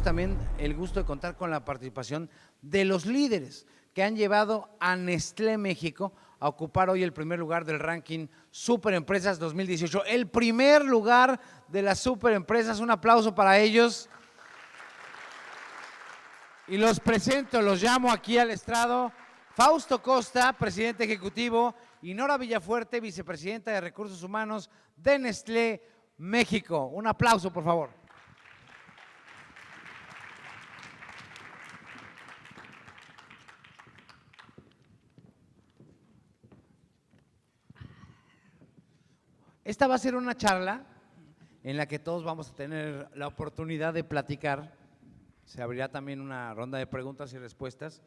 tenemos también el gusto de contar con la participación de los líderes que han llevado a Nestlé México a ocupar hoy el primer lugar del ranking Superempresas 2018. El primer lugar de las Superempresas. Un aplauso para ellos. Y los presento, los llamo aquí al estrado. Fausto Costa, presidente ejecutivo, y Nora Villafuerte, vicepresidenta de Recursos Humanos de Nestlé México. Un aplauso, por favor. Esta va a ser una charla en la que todos vamos a tener la oportunidad de platicar. Se abrirá también una ronda de preguntas y respuestas.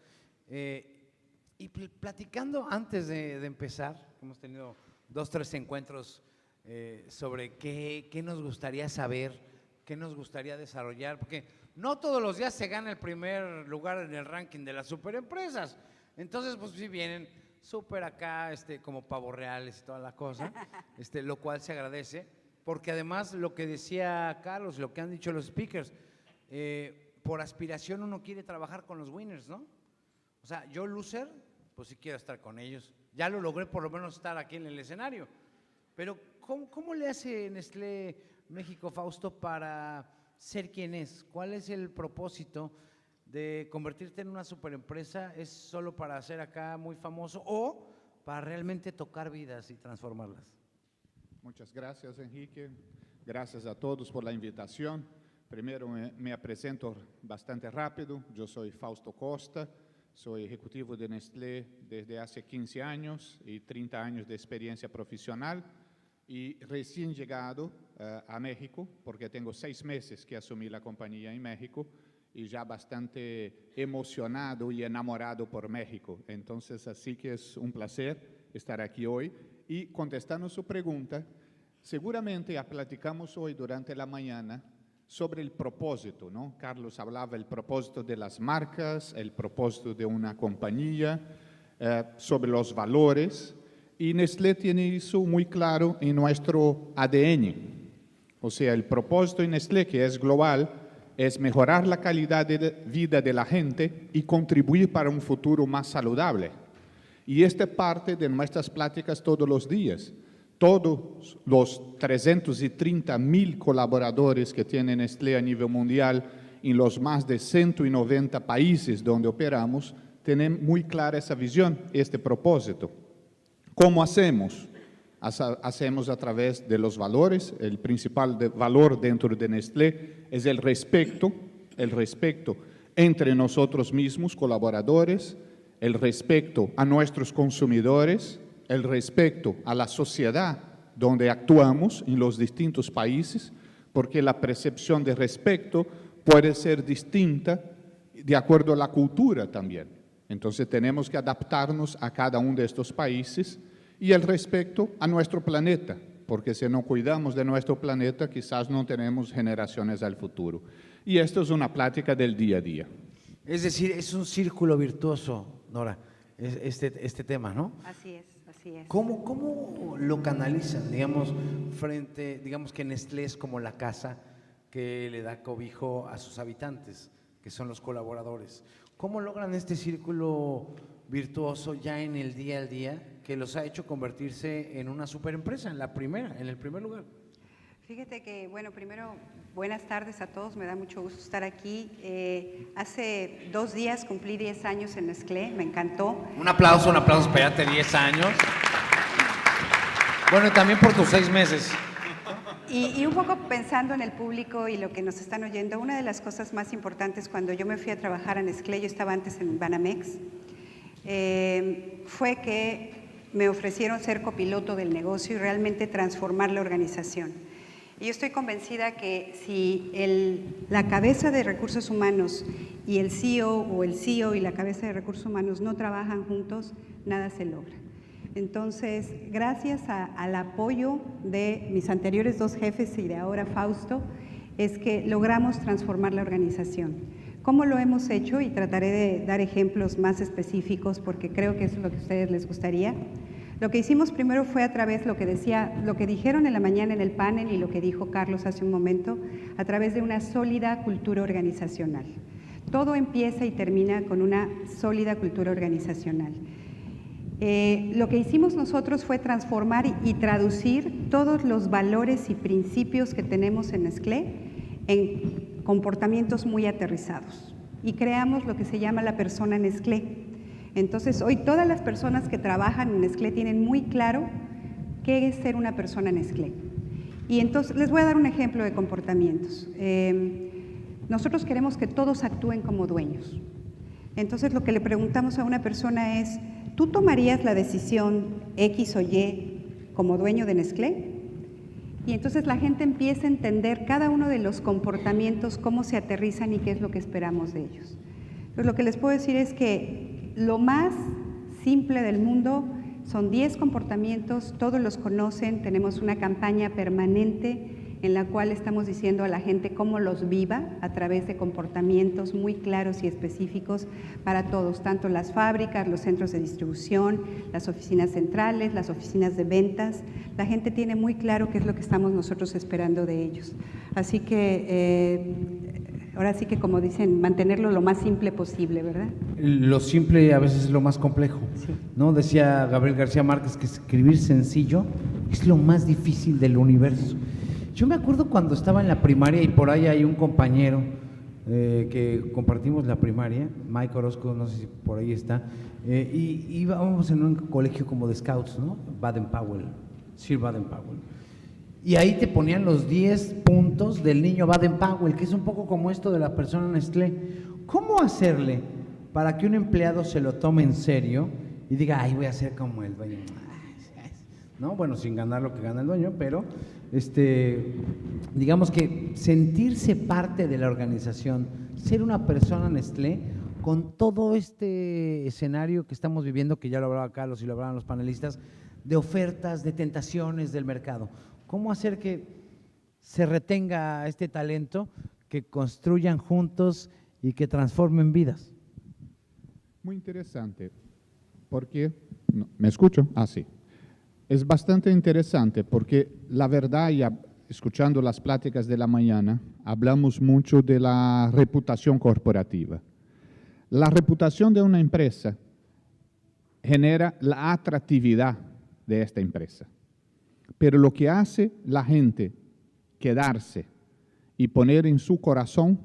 Y platicando antes de empezar, hemos tenido 2 o 3 encuentros sobre qué nos gustaría saber, qué nos gustaría desarrollar, porque no todos los días se gana el primer lugar en el ranking de las superempresas. Entonces, pues sí vienen súper acá, como pavos reales y toda la cosa, lo cual se agradece, porque además lo que decía Carlos, lo que han dicho los speakers, por aspiración uno quiere trabajar con los winners, ¿no? O sea, yo loser, pues sí quiero estar con ellos. Ya lo logré por lo menos estar aquí en el escenario. Pero ¿cómo le hace Nestlé México, Fausto, para ser quien es? ¿Cuál es el propósito de convertirte en una superempresa? ¿Es solo para ser acá muy famoso o para realmente tocar vidas y transformarlas? Muchas gracias, Enrique. Gracias a todos por la invitación. Primero me presento bastante rápido. Yo soy Fausto Costa, soy ejecutivo de Nestlé desde hace 15 años y 30 años de experiencia profesional y recién llegado a México, porque tengo 6 meses que asumí la compañía en México y ya bastante emocionado y enamorado por México. Entonces, así que es un placer estar aquí hoy. Y contestando su pregunta, seguramente platicamos hoy durante la mañana sobre el propósito, ¿no? Carlos hablaba del propósito de las marcas, el propósito de una compañía, sobre los valores, y Nestlé tiene eso muy claro en nuestro ADN. O sea, el propósito en Nestlé, que es global, es mejorar la calidad de vida de la gente y contribuir para un futuro más saludable. Y esta es parte de nuestras pláticas todos los días. Todos los 330,000 colaboradores que tiene Nestlé a nivel mundial en los más de 190 países donde operamos, tienen muy clara esa visión, este propósito. ¿Cómo hacemos? Hacemos a través de los valores. El principal valor dentro de Nestlé es el respeto entre nosotros mismos, colaboradores, el respeto a nuestros consumidores, el respeto a la sociedad donde actuamos en los distintos países, porque la percepción de respeto puede ser distinta de acuerdo a la cultura también. Entonces tenemos que adaptarnos a cada uno de estos países y el respeto a nuestro planeta, porque si no cuidamos de nuestro planeta, quizás no tenemos generaciones al futuro. Y esto es una plática del día a día. Es decir, es un círculo virtuoso, Nora, este tema, ¿no? Así es. ¿Cómo lo canalizan, digamos que Nestlé es como la casa que le da cobijo a sus habitantes, que son los colaboradores? ¿Cómo logran este círculo virtuoso ya en el día a día que los ha hecho convertirse en una superempresa, en el primer lugar? Fíjate que, bueno, primero, buenas tardes a todos, me da mucho gusto estar aquí. Hace 2 días cumplí 10 años en Nestlé, me encantó. Un aplauso, espérate, 10 años. Bueno, y también por tus 6 meses. Y un poco pensando en el público y lo que nos están oyendo, una de las cosas más importantes cuando yo me fui a trabajar a Nestlé, yo estaba antes en Banamex, fue que me ofrecieron ser copiloto del negocio y realmente transformar la organización. Y yo estoy convencida que si la cabeza de recursos humanos y el CEO o el CEO y la cabeza de recursos humanos no trabajan juntos, nada se logra. Entonces, gracias al apoyo de mis anteriores 2 jefes y de ahora Fausto, es que logramos transformar la organización. ¿Cómo lo hemos hecho? Y trataré de dar ejemplos más específicos porque creo que eso es lo que a ustedes les gustaría. Lo que hicimos primero fue a través, lo que dijeron en la mañana en el panel y lo que dijo Carlos hace un momento, a través de una sólida cultura organizacional. Todo empieza y termina con una sólida cultura organizacional. Lo que hicimos nosotros fue transformar y traducir todos los valores y principios que tenemos en Nestlé en comportamientos muy aterrizados. Y creamos lo que se llama la persona Nestlé. Entonces, hoy todas las personas que trabajan en Nestlé tienen muy claro qué es ser una persona Nestlé. Y entonces, les voy a dar un ejemplo de comportamientos. Nosotros queremos que todos actúen como dueños. Entonces, lo que le preguntamos a una persona es, ¿tú tomarías la decisión X o Y como dueño de Nestlé? Y entonces la gente empieza a entender cada uno de los comportamientos, cómo se aterrizan y qué es lo que esperamos de ellos. Entonces, lo que les puedo decir es que lo más simple del mundo son 10 comportamientos, todos los conocen, tenemos una campaña permanente en la cual estamos diciendo a la gente cómo los viva a través de comportamientos muy claros y específicos para todos, tanto las fábricas, los centros de distribución, las oficinas centrales, las oficinas de ventas. La gente tiene muy claro qué es lo que estamos nosotros esperando de ellos. Así que ahora sí que, como dicen, mantenerlo lo más simple posible, ¿verdad? Lo simple a veces es lo más complejo, Sí. ¿no? Decía Gabriel García Márquez que escribir sencillo es lo más difícil del universo. Yo me acuerdo cuando estaba en la primaria y por ahí hay un compañero que compartimos la primaria, Mike Orozco, no sé si por ahí está, y íbamos en un colegio como de scouts, ¿no? Baden-Powell, Sir Baden-Powell. Y ahí te ponían los 10 puntos del niño Baden-Powell, que es un poco como esto de la persona Nestlé. ¿Cómo hacerle para que un empleado se lo tome en serio y diga, ay, voy a ser como el dueño? ¿No? Bueno, sin ganar lo que gana el dueño, pero digamos que sentirse parte de la organización, ser una persona Nestlé, con todo este escenario que estamos viviendo, que ya lo hablaba Carlos y lo hablaban los panelistas, de ofertas, de tentaciones del mercado. ¿Cómo hacer que se retenga este talento, que construyan juntos y que transformen vidas? Muy interesante, porque, no, ¿me escucho? Ah, sí. Es bastante interesante porque la verdad, ya escuchando las pláticas de la mañana, hablamos mucho de la reputación corporativa. La reputación de una empresa genera la atractividad de esta empresa. Pero lo que hace la gente quedarse y poner en su corazón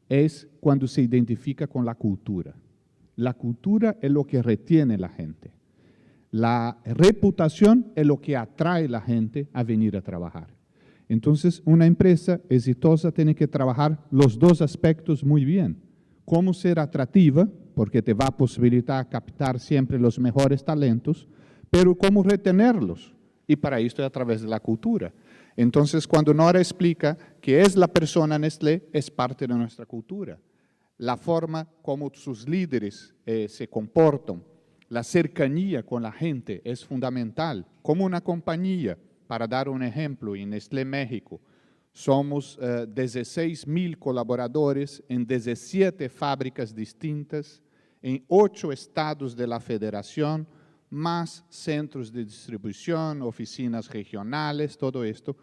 es cuando se identifica con la cultura. La cultura es lo que retiene a la gente. La reputación es lo que atrae a la gente a venir a trabajar. Entonces, una empresa exitosa tiene que trabajar los dos aspectos muy bien. Cómo ser atractiva, porque te va a posibilitar captar siempre los mejores talentos, pero cómo retenerlos. Y para esto es a través de la cultura. Entonces, cuando Nora explica que es la persona Nestlé, es parte de nuestra cultura. La forma como sus líderes se comportan, la cercanía con la gente es fundamental. Como una compañía, para dar un ejemplo, en Nestlé México, somos 16,000 colaboradores en 17 fábricas distintas, en 8 estados de la federación, más centros de distribución, oficinas regionales, todo esto.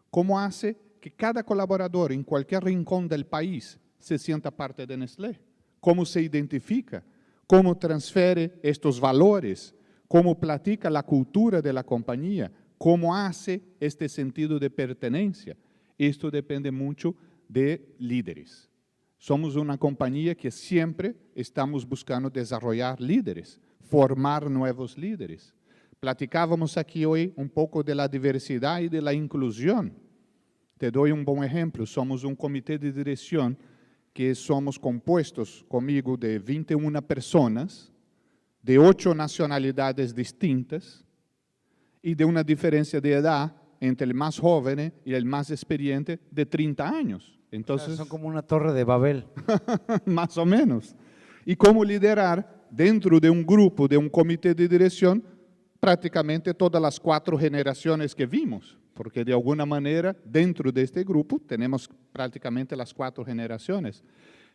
¿Cómo hace que cada colaborador en cualquier rincón del país se sienta parte de Nestlé? ¿Cómo se identifica? ¿Cómo transfiere estos valores? ¿Cómo platica la cultura de la compañía? ¿Cómo hace este sentido de pertenencia? Esto depende mucho de líderes. Somos una compañía que siempre estamos buscando desarrollar líderes, formar nuevos líderes. Platicábamos aquí hoy un poco de la diversidad y de la inclusión. Te doy un buen ejemplo. Somos un comité de dirección que somos compuestos conmigo de 21 personas, de 8 nacionalidades distintas y de una diferencia de edad entre el más joven y el más experiente de 30 años. Entonces, Son como una torre de Babel. más o menos. Y cómo liderar dentro de un grupo, de un comité de dirección, prácticamente todas las 4 generaciones que vimos, porque de alguna manera dentro de este grupo tenemos prácticamente las 4 generaciones.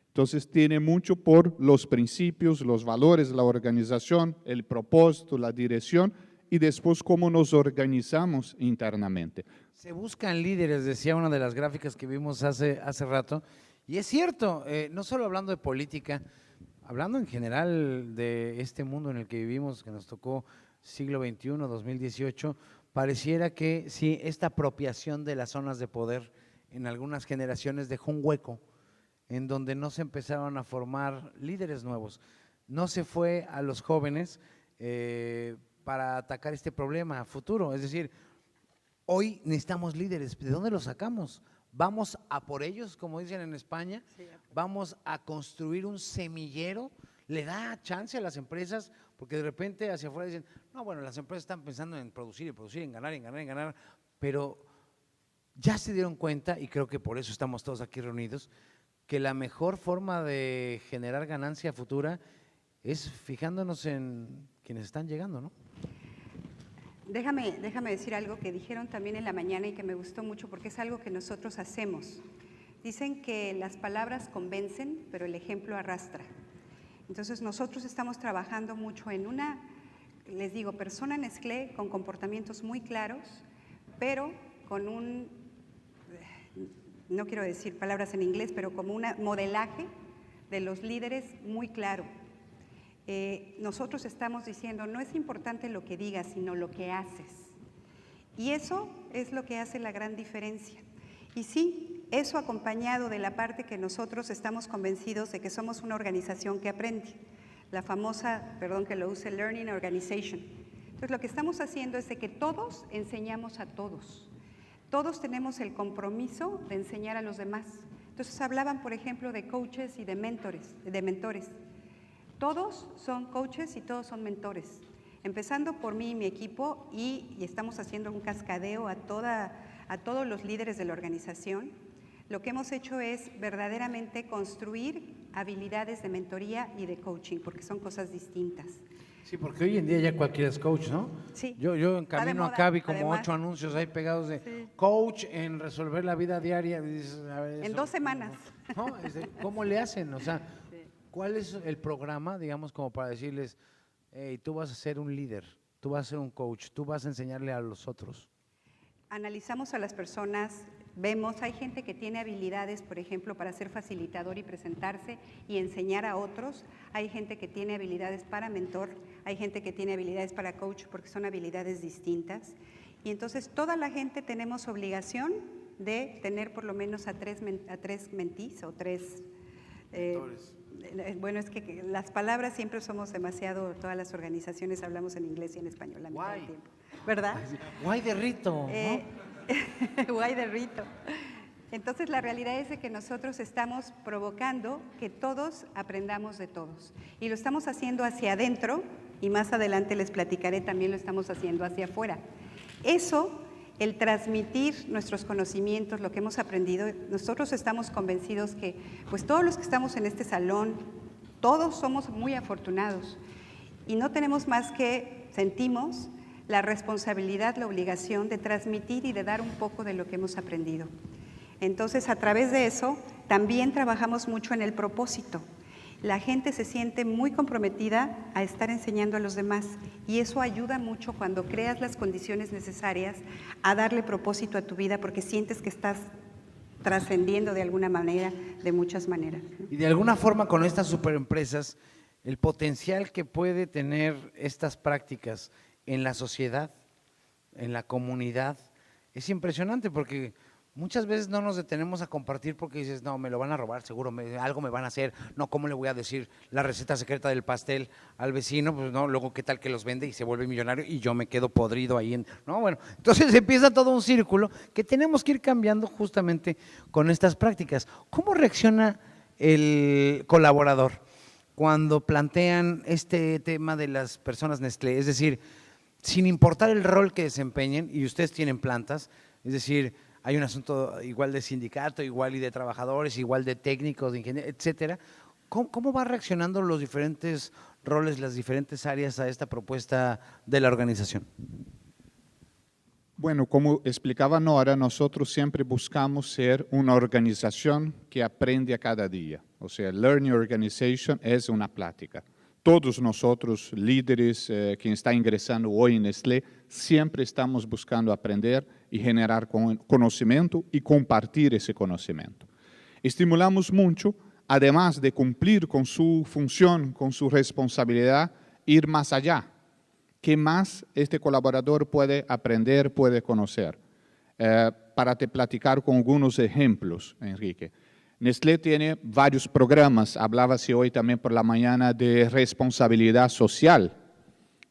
Entonces tiene mucho por los principios, los valores de la organización, el propósito, la dirección y después cómo nos organizamos internamente. Se buscan líderes, decía una de las gráficas que vimos hace rato, y es cierto, no solo hablando de política, hablando en general de este mundo en el que vivimos, que nos tocó siglo XXI, 2018, pareciera que sí, esta apropiación de las zonas de poder en algunas generaciones dejó un hueco en donde no se empezaron a formar líderes nuevos. No se fue a los jóvenes para atacar este problema a futuro, es decir, hoy necesitamos líderes. ¿De dónde los sacamos? Vamos a por ellos, como dicen en España, vamos a construir un semillero. Le da chance a las empresas, porque de repente hacia afuera dicen, no, bueno, las empresas están pensando en producir, en ganar, pero ya se dieron cuenta, y creo que por eso estamos todos aquí reunidos, que la mejor forma de generar ganancia futura es fijándonos en quienes están llegando, ¿no? Déjame decir algo que dijeron también en la mañana y que me gustó mucho porque es algo que nosotros hacemos. Dicen que las palabras convencen, pero el ejemplo arrastra. Entonces nosotros estamos trabajando mucho en una, les digo, persona Nestlé con comportamientos muy claros, pero con un, no quiero decir palabras en inglés, pero como un modelaje de los líderes muy claro. Nosotros estamos diciendo, no es importante lo que digas, sino lo que haces. Y eso es lo que hace la gran diferencia. Y sí, eso acompañado de la parte que nosotros estamos convencidos de que somos una organización que aprende, la famosa, perdón que lo use, Learning Organization. Entonces, lo que estamos haciendo es de que todos enseñamos a todos. Todos tenemos el compromiso de enseñar a los demás. Entonces, hablaban, por ejemplo, de coaches y de mentores. Todos son coaches y todos son mentores, empezando por mí y mi equipo, y estamos haciendo un cascadeo a todos los líderes de la organización. Lo que hemos hecho es verdaderamente construir habilidades de mentoría y de coaching, porque son cosas distintas. Sí, porque hoy en día ya cualquiera es coach, ¿no? Sí. Yo en camino acá vi como además. 8 anuncios ahí pegados de Sí. coach en resolver la vida diaria. Y dices, a ver, En eso, 2 semanas. ¿no? ¿Cómo le hacen? O sea, Sí. ¿cuál es el programa, digamos, como para decirles, hey, tú vas a ser un líder, tú vas a ser un coach, tú vas a enseñarle a los otros? Analizamos a las personas, vemos, hay gente que tiene habilidades, por ejemplo, para ser facilitador y presentarse y enseñar a otros. Hay gente que tiene habilidades para mentor, hay gente que tiene habilidades para coach, porque son habilidades distintas. Y entonces toda la gente tenemos obligación de tener por lo menos a tres mentees o 3… bueno, es que las palabras siempre somos demasiado, todas las organizaciones hablamos en inglés y en español la mitad del tiempo, ¿verdad? Guay de rito, ¿no? Guay de rito. Entonces la realidad es de que nosotros estamos provocando que todos aprendamos de todos y lo estamos haciendo hacia adentro y más adelante les platicaré, también lo estamos haciendo hacia afuera. Eso, el transmitir nuestros conocimientos, lo que hemos aprendido, nosotros estamos convencidos que pues todos los que estamos en este salón, todos somos muy afortunados y no tenemos más que, sentimos la responsabilidad, la obligación de transmitir y de dar un poco de lo que hemos aprendido. Entonces, a través de eso, también trabajamos mucho en el propósito. La gente se siente muy comprometida a estar enseñando a los demás y eso ayuda mucho cuando creas las condiciones necesarias a darle propósito a tu vida porque sientes que estás trascendiendo de alguna manera, de muchas maneras. Y de alguna forma con estas superempresas, el potencial que puede tener estas prácticas en la sociedad, en la comunidad, es impresionante porque muchas veces no nos detenemos a compartir porque dices, no, me lo van a robar, seguro, algo me van a hacer, no, ¿cómo le voy a decir la receta secreta del pastel al vecino? Pues no, luego qué tal que los vende y se vuelve millonario y yo me quedo podrido ahí. No, bueno, entonces empieza todo un círculo que tenemos que ir cambiando justamente con estas prácticas. ¿Cómo reacciona el colaborador cuando plantean este tema de las personas Nestlé? Es decir, sin importar el rol que desempeñen, y ustedes tienen plantas, es decir, hay un asunto igual de sindicato, igual y de trabajadores, igual de técnicos, de ingenieros, etcétera. ¿Cómo van reaccionando los diferentes roles, las diferentes áreas a esta propuesta de la organización? Bueno, como explicaba Nora, nosotros siempre buscamos ser una organización que aprende a cada día. O sea, Learning Organization es una plática. todos nosotros, líderes, quien está ingresando hoy en Nestlé, siempre estamos buscando aprender y generar conocimiento y compartir ese conocimiento. Estimulamos mucho, además de cumplir con su función, con su responsabilidad, ir más allá. ¿Qué más este colaborador puede aprender, puede conocer? Para te platicar con algunos ejemplos, Enrique. Nestlé tiene varios programas, hablábase hoy también por la mañana de responsabilidad social.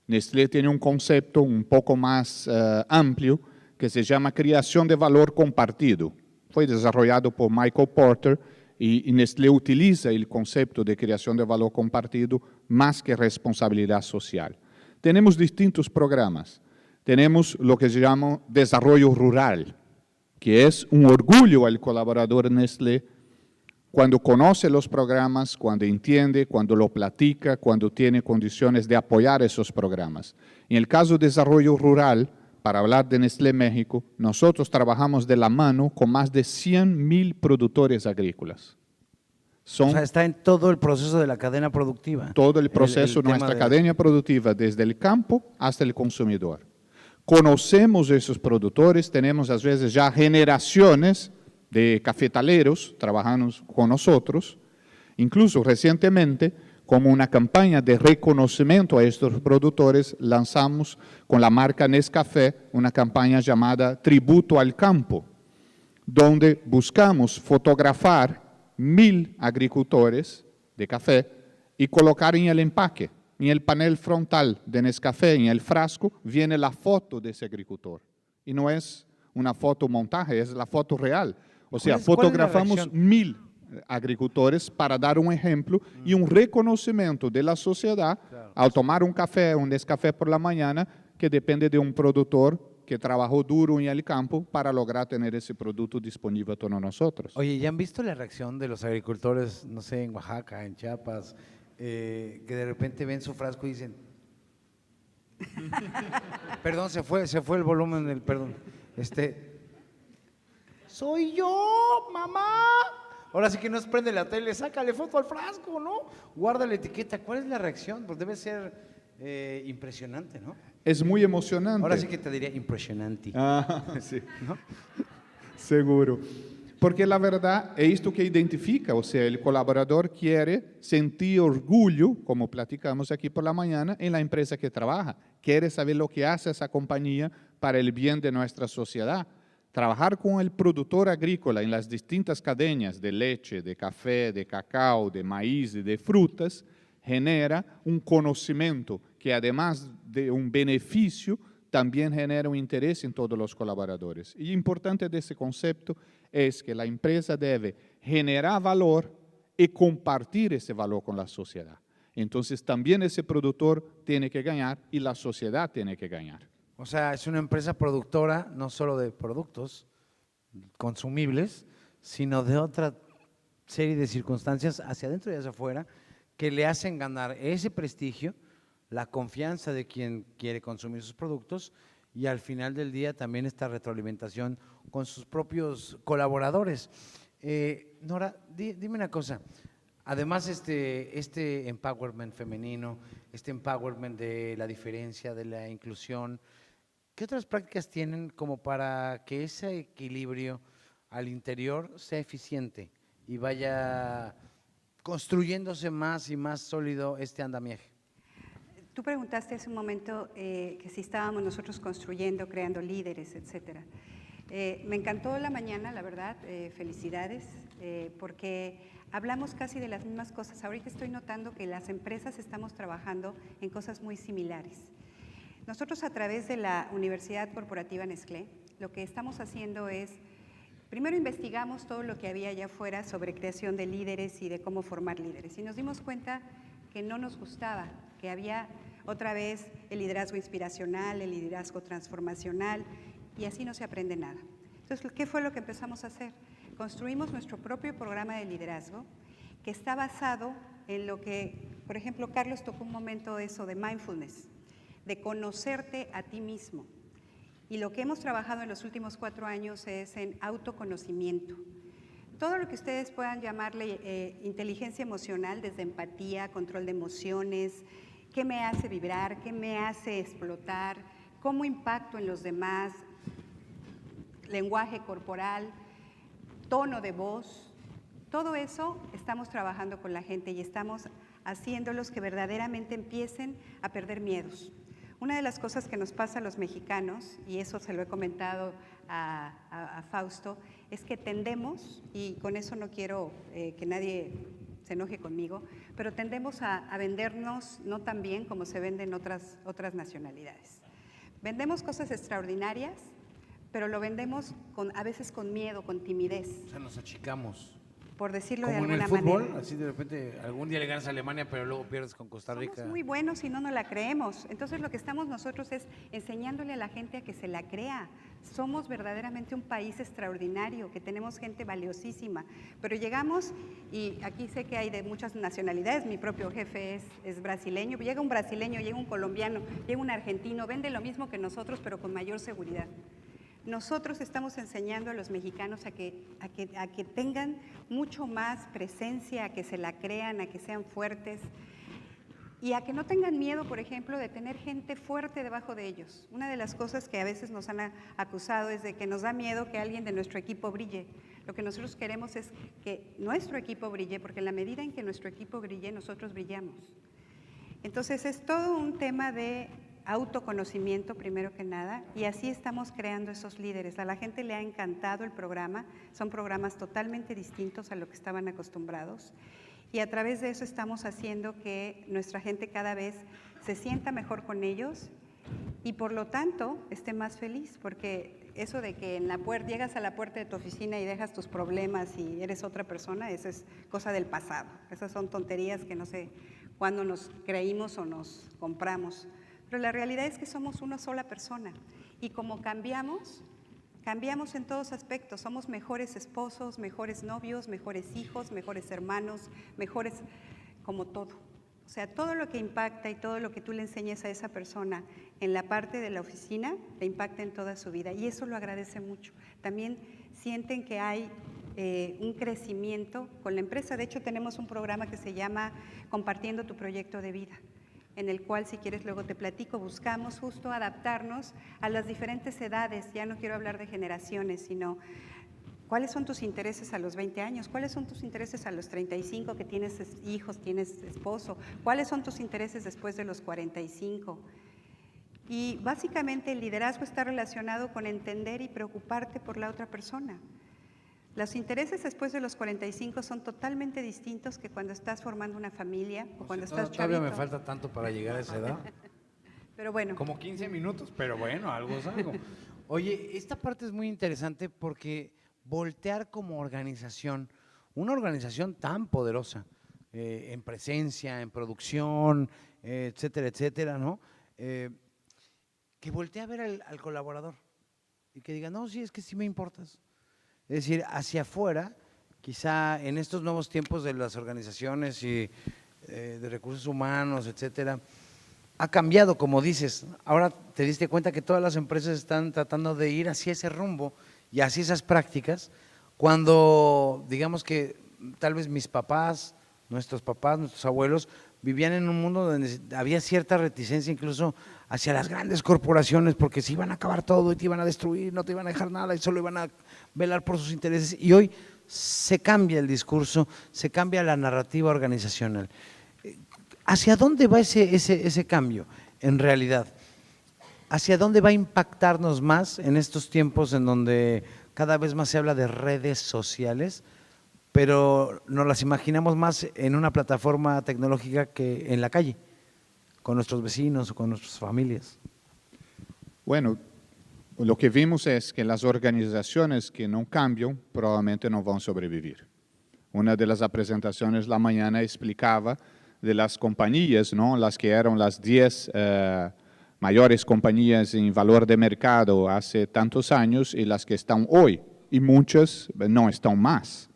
Nestlé tiene un concepto un poco más amplio que se llama creación de valor compartido. Fue desarrollado por Michael Porter y Nestlé utiliza el concepto de creación de valor compartido más que responsabilidad social. Tenemos distintos programas. Tenemos lo que se llama desarrollo rural, que es un orgullo al colaborador Nestlé cuando conoce los programas, cuando entiende, cuando lo platica, cuando tiene condiciones de apoyar esos programas. En el caso de desarrollo rural, para hablar de Nestlé México, nosotros trabajamos de la mano con más de 100,000 productores agrícolas. O sea, está en todo el proceso de la cadena productiva. Todo el proceso de nuestra cadena productiva, desde el campo hasta el consumidor. Conocemos esos productores, tenemos a veces ya generaciones de cafetaleros trabajando con nosotros, incluso recientemente, como una campaña de reconocimiento a estos productores, lanzamos con la marca Nescafé una campaña llamada Tributo al Campo, donde buscamos fotografar 1,000 agricultores de café y colocar en el empaque, en el panel frontal de Nescafé, en el frasco, viene la foto de ese agricultor. Y no es una foto montaje, es la foto real. O sea, fotografamos 1,000 agricultores para dar un ejemplo y un reconocimiento de la sociedad al tomar un café, un Nescafé por la mañana, que depende de un productor que trabajó duro en el campo para lograr tener ese producto disponible a todos nosotros. Oye, ¿ya han visto la reacción de los agricultores, no sé, en Oaxaca, en Chiapas, que de repente ven su frasco y dicen, perdón, se fue el volumen del, perdón, soy yo, mamá. Ahora sí que nos prende la tele, sácale foto al frasco, ¿no? Guarda la etiqueta. ¿Cuál es la reacción? Pues debe ser impresionante, ¿no? Es muy emocionante. Ahora sí que te diría impresionante. Ah, sí. ¿No? Seguro. Porque la verdad es esto que identifica, o sea, el colaborador quiere sentir orgullo, como platicamos aquí por la mañana, en la empresa que trabaja. Quiere saber lo que hace esa compañía para el bien de nuestra sociedad. Trabajar con el productor agrícola en las distintas cadenas de leche, de café, de cacao, de maíz y de frutas, genera un conocimiento que además de un beneficio, también genera un interés en todos los colaboradores. Y importante de ese concepto es que la empresa debe generar valor y compartir ese valor con la sociedad. Entonces también ese productor tiene que ganar y la sociedad tiene que ganar. O sea, es una empresa productora no solo de productos consumibles, sino de otra serie de circunstancias hacia adentro y hacia afuera que le hacen ganar ese prestigio, la confianza de quien quiere consumir sus productos y al final del día también esta retroalimentación con sus propios colaboradores. Nora, dime una cosa, además este empowerment femenino, este empowerment de la diferencia, de la inclusión, ¿qué otras prácticas tienen como para que ese equilibrio al interior sea eficiente y vaya construyéndose más y más sólido este andamiaje? Tú preguntaste hace un momento que si estábamos nosotros construyendo, creando líderes, etcétera. Me encantó la mañana, la verdad, felicidades, porque hablamos casi de las mismas cosas. Ahorita estoy notando que las empresas estamos trabajando en cosas muy similares. Nosotros a través de la Universidad Corporativa Nestlé, lo que estamos haciendo es, primero investigamos todo lo que había allá afuera sobre creación de líderes y de cómo formar líderes. Y nos dimos cuenta que no nos gustaba, que había otra vez el liderazgo inspiracional, el liderazgo transformacional, y así no se aprende nada. Entonces, ¿qué fue lo que empezamos a hacer? Construimos nuestro propio programa de liderazgo que está basado en lo que, por ejemplo, Carlos tocó un momento eso de mindfulness, de conocerte a ti mismo. Y lo que hemos trabajado en los últimos 4 años es en autoconocimiento. Todo lo que ustedes puedan llamarle inteligencia emocional, desde empatía, control de emociones, qué me hace vibrar, qué me hace explotar, cómo impacto en los demás, lenguaje corporal, tono de voz, todo eso estamos trabajando con la gente y estamos haciéndolos que verdaderamente empiecen a perder miedos. Una de las cosas que nos pasa a los mexicanos, y eso se lo he comentado a Fausto, es que tendemos, y con eso no quiero que nadie se enoje conmigo, pero tendemos a vendernos no tan bien como se venden otras nacionalidades. Vendemos cosas extraordinarias, pero lo vendemos a veces con miedo, con timidez. O sea, nos achicamos. Por decirlo Como de en alguna el fútbol, manera. así de repente algún día le ganas a Alemania, pero luego pierdes con Costa Rica. Somos muy buenos y no nos la creemos. Entonces lo que estamos nosotros es enseñándole a la gente a que se la crea. Somos verdaderamente un país extraordinario, que tenemos gente valiosísima. Pero llegamos, y aquí sé que hay de muchas nacionalidades, mi propio jefe es brasileño, llega un brasileño, llega un colombiano, llega un argentino, vende lo mismo que nosotros, pero con mayor seguridad. Nosotros estamos enseñando a los mexicanos a que tengan mucho más presencia, a que se la crean, a que sean fuertes y a que no tengan miedo, por ejemplo, de tener gente fuerte debajo de ellos. Una de las cosas que a veces nos han acusado es de que nos da miedo que alguien de nuestro equipo brille. Lo que nosotros queremos es que nuestro equipo brille, porque en la medida en que nuestro equipo brille, nosotros brillamos. Entonces es todo un tema de autoconocimiento primero que nada, y así estamos creando esos líderes. A la gente le ha encantado el programa, son programas totalmente distintos a lo que estaban acostumbrados, y a través de eso estamos haciendo que nuestra gente cada vez se sienta mejor con ellos y por lo tanto esté más feliz, porque eso de que en la puerta, llegas a la puerta de tu oficina y dejas tus problemas y eres otra persona, eso es cosa del pasado. Esas son tonterías que no sé cuándo nos creímos o nos compramos. Pero la realidad es que somos una sola persona y como cambiamos en todos aspectos. Somos mejores esposos, mejores novios, mejores hijos, mejores hermanos, mejores como todo. O sea, todo lo que impacta y todo lo que tú le enseñes a esa persona en la parte de la oficina, le impacta en toda su vida y eso lo agradece mucho. También sienten que hay un crecimiento con la empresa. De hecho, tenemos un programa que se llama Compartiendo tu Proyecto de Vida, en el cual, si quieres, luego te platico, buscamos justo adaptarnos a las diferentes edades. Ya no quiero hablar de generaciones, sino cuáles son tus intereses a los 20 años, cuáles son tus intereses a los 35, que tienes hijos, tienes esposo, cuáles son tus intereses después de los 45. Y básicamente el liderazgo está relacionado con entender y preocuparte por la otra persona. Los intereses después de los 45 son totalmente distintos que cuando estás formando una familia o cuando estás chavito. Todavía me falta tanto para llegar a esa edad. Pero bueno. Como 15 minutos, pero bueno, algo es algo. Oye, esta parte es muy interesante porque voltear como organización, una organización tan poderosa, en presencia, en producción, etcétera, etcétera, ¿no? Que voltee a ver al colaborador y que diga, no, sí, es que sí me importas. Es decir, hacia afuera, quizá en estos nuevos tiempos de las organizaciones y de recursos humanos, etcétera, ha cambiado, como dices. Ahora te diste cuenta que todas las empresas están tratando de ir hacia ese rumbo y hacia esas prácticas, cuando digamos que tal vez mis papás, nuestros abuelos, vivían en un mundo donde había cierta reticencia incluso hacia las grandes corporaciones porque se iban a acabar todo y te iban a destruir, no te iban a dejar nada y solo iban a velar por sus intereses. Y hoy se cambia el discurso, se cambia la narrativa organizacional. ¿Hacia dónde va ese cambio en realidad? ¿Hacia dónde va a impactarnos más en estos tiempos en donde cada vez más se habla de redes sociales, pero nos las imaginamos más en una plataforma tecnológica que en la calle, con nuestros vecinos o con nuestras familias? Bueno, lo que vimos es que las organizaciones que no cambian probablemente no van a sobrevivir. Una de las presentaciones la mañana explicaba de las compañías, ¿no? Las que eran las 10 mayores compañías en valor de mercado hace tantos años y las que están hoy, y muchas no están más.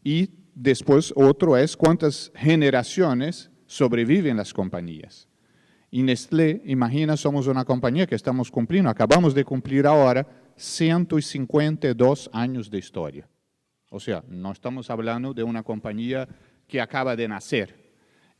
Y después otro es cuántas generaciones sobreviven las compañías. Y Nestlé, imagina, somos una compañía que estamos cumpliendo, acabamos de cumplir ahora 152 años de historia. O sea, no estamos hablando de una compañía que acaba de nacer.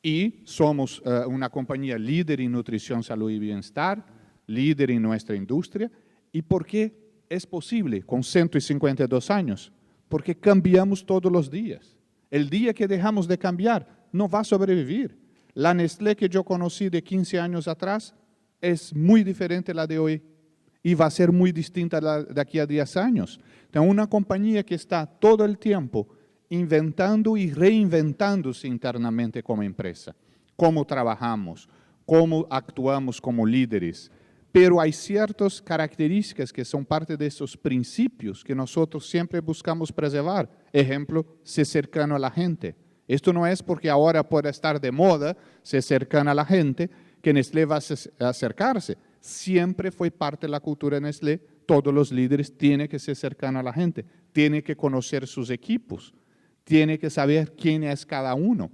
Y somos una compañía líder en nutrición, salud y bienestar, líder en nuestra industria. ¿Y por qué es posible con 152 años? Porque cambiamos todos los días. El día que dejamos de cambiar, no va a sobrevivir. La Nestlé que yo conocí de 15 años atrás es muy diferente a la de hoy y va a ser muy distinta de aquí a 10 años. Entonces, una compañía que está todo el tiempo inventando y reinventándose internamente como empresa. Cómo trabajamos, cómo actuamos como líderes. Pero hay ciertas características que son parte de esos principios que nosotros siempre buscamos preservar. Ejemplo, ser cercano a la gente. Esto no es porque ahora pueda estar de moda ser cercano a la gente que Nestlé va a acercarse. Siempre fue parte de la cultura de Nestlé. Todos los líderes tienen que ser cercanos a la gente, tienen que conocer sus equipos, tienen que saber quién es cada uno.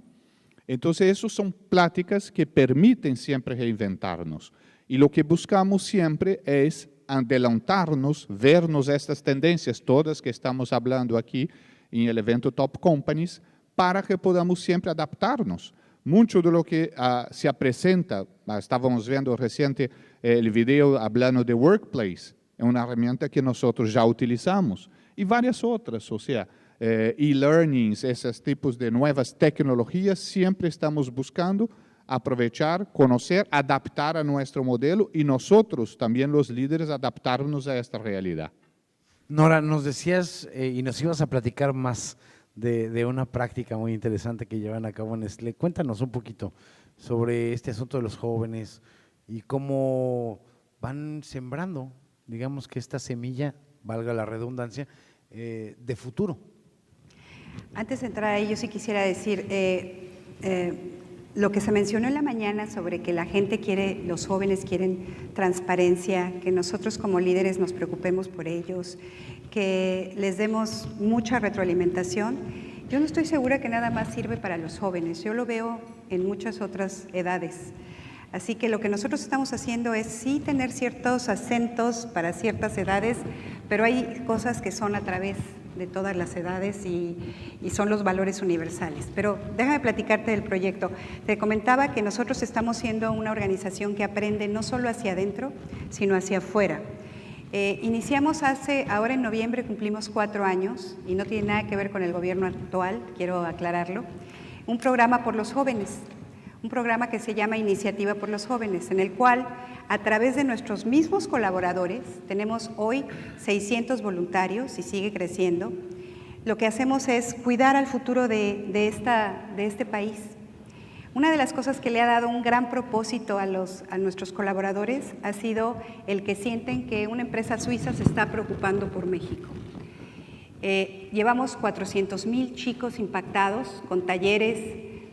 Entonces, esas son pláticas que permiten siempre reinventarnos. Y lo que buscamos siempre es adelantarnos, vernos estas tendencias, todas que estamos hablando aquí en el evento Top Companies, para que podamos siempre adaptarnos. Mucho de lo que se presenta, estábamos viendo reciente el video hablando de Workplace, es una herramienta que nosotros ya utilizamos, y varias otras, o sea, e-learnings, esos tipos de nuevas tecnologías, siempre estamos buscando aprovechar, conocer, adaptar a nuestro modelo y nosotros, también los líderes, adaptarnos a esta realidad. Nora, nos decías y nos ibas a platicar más de una práctica muy interesante que llevan a cabo en Nestlé. Cuéntanos un poquito sobre este asunto de los jóvenes y cómo van sembrando, digamos que esta semilla, valga la redundancia, de futuro. Antes de entrar ahí, yo sí quisiera decir, lo que se mencionó en la mañana sobre que la gente quiere, los jóvenes quieren transparencia, que nosotros como líderes nos preocupemos por ellos, que les demos mucha retroalimentación. Yo no estoy segura que nada más sirve para los jóvenes, yo lo veo en muchas otras edades. Así que lo que nosotros estamos haciendo es sí tener ciertos acentos para ciertas edades, pero hay cosas que son a través de todas las edades y son los valores universales. Pero déjame platicarte del proyecto. Te comentaba que nosotros estamos siendo una organización que aprende no solo hacia adentro, sino hacia afuera. Iniciamos ahora en noviembre cumplimos 4 años y no tiene nada que ver con el gobierno actual, quiero aclararlo, un programa por los jóvenes. Un programa que se llama Iniciativa por los Jóvenes, en el cual, a través de nuestros mismos colaboradores, tenemos hoy 600 voluntarios y sigue creciendo, lo que hacemos es cuidar al futuro de este país. Una de las cosas que le ha dado un gran propósito a nuestros colaboradores ha sido el que sienten que una empresa suiza se está preocupando por México. Llevamos 400,000 chicos impactados con talleres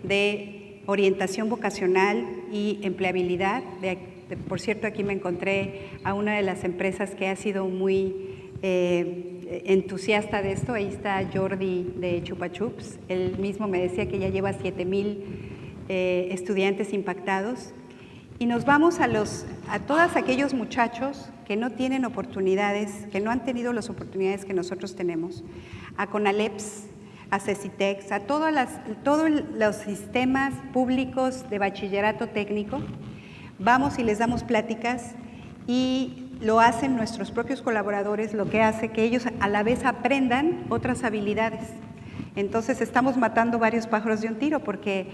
de orientación vocacional y empleabilidad. Por cierto, aquí me encontré a una de las empresas que ha sido muy entusiasta de esto. Ahí está Jordi de Chupa Chups. Él mismo me decía que ya lleva 7,000 estudiantes impactados. Y nos vamos a todos aquellos muchachos que no tienen oportunidades, que no han tenido las oportunidades que nosotros tenemos, a CONALEPS, a CECITEX, a todos los sistemas públicos de bachillerato técnico. Vamos y les damos pláticas y lo hacen nuestros propios colaboradores, lo que hace que ellos a la vez aprendan otras habilidades. Entonces estamos matando varios pájaros de un tiro porque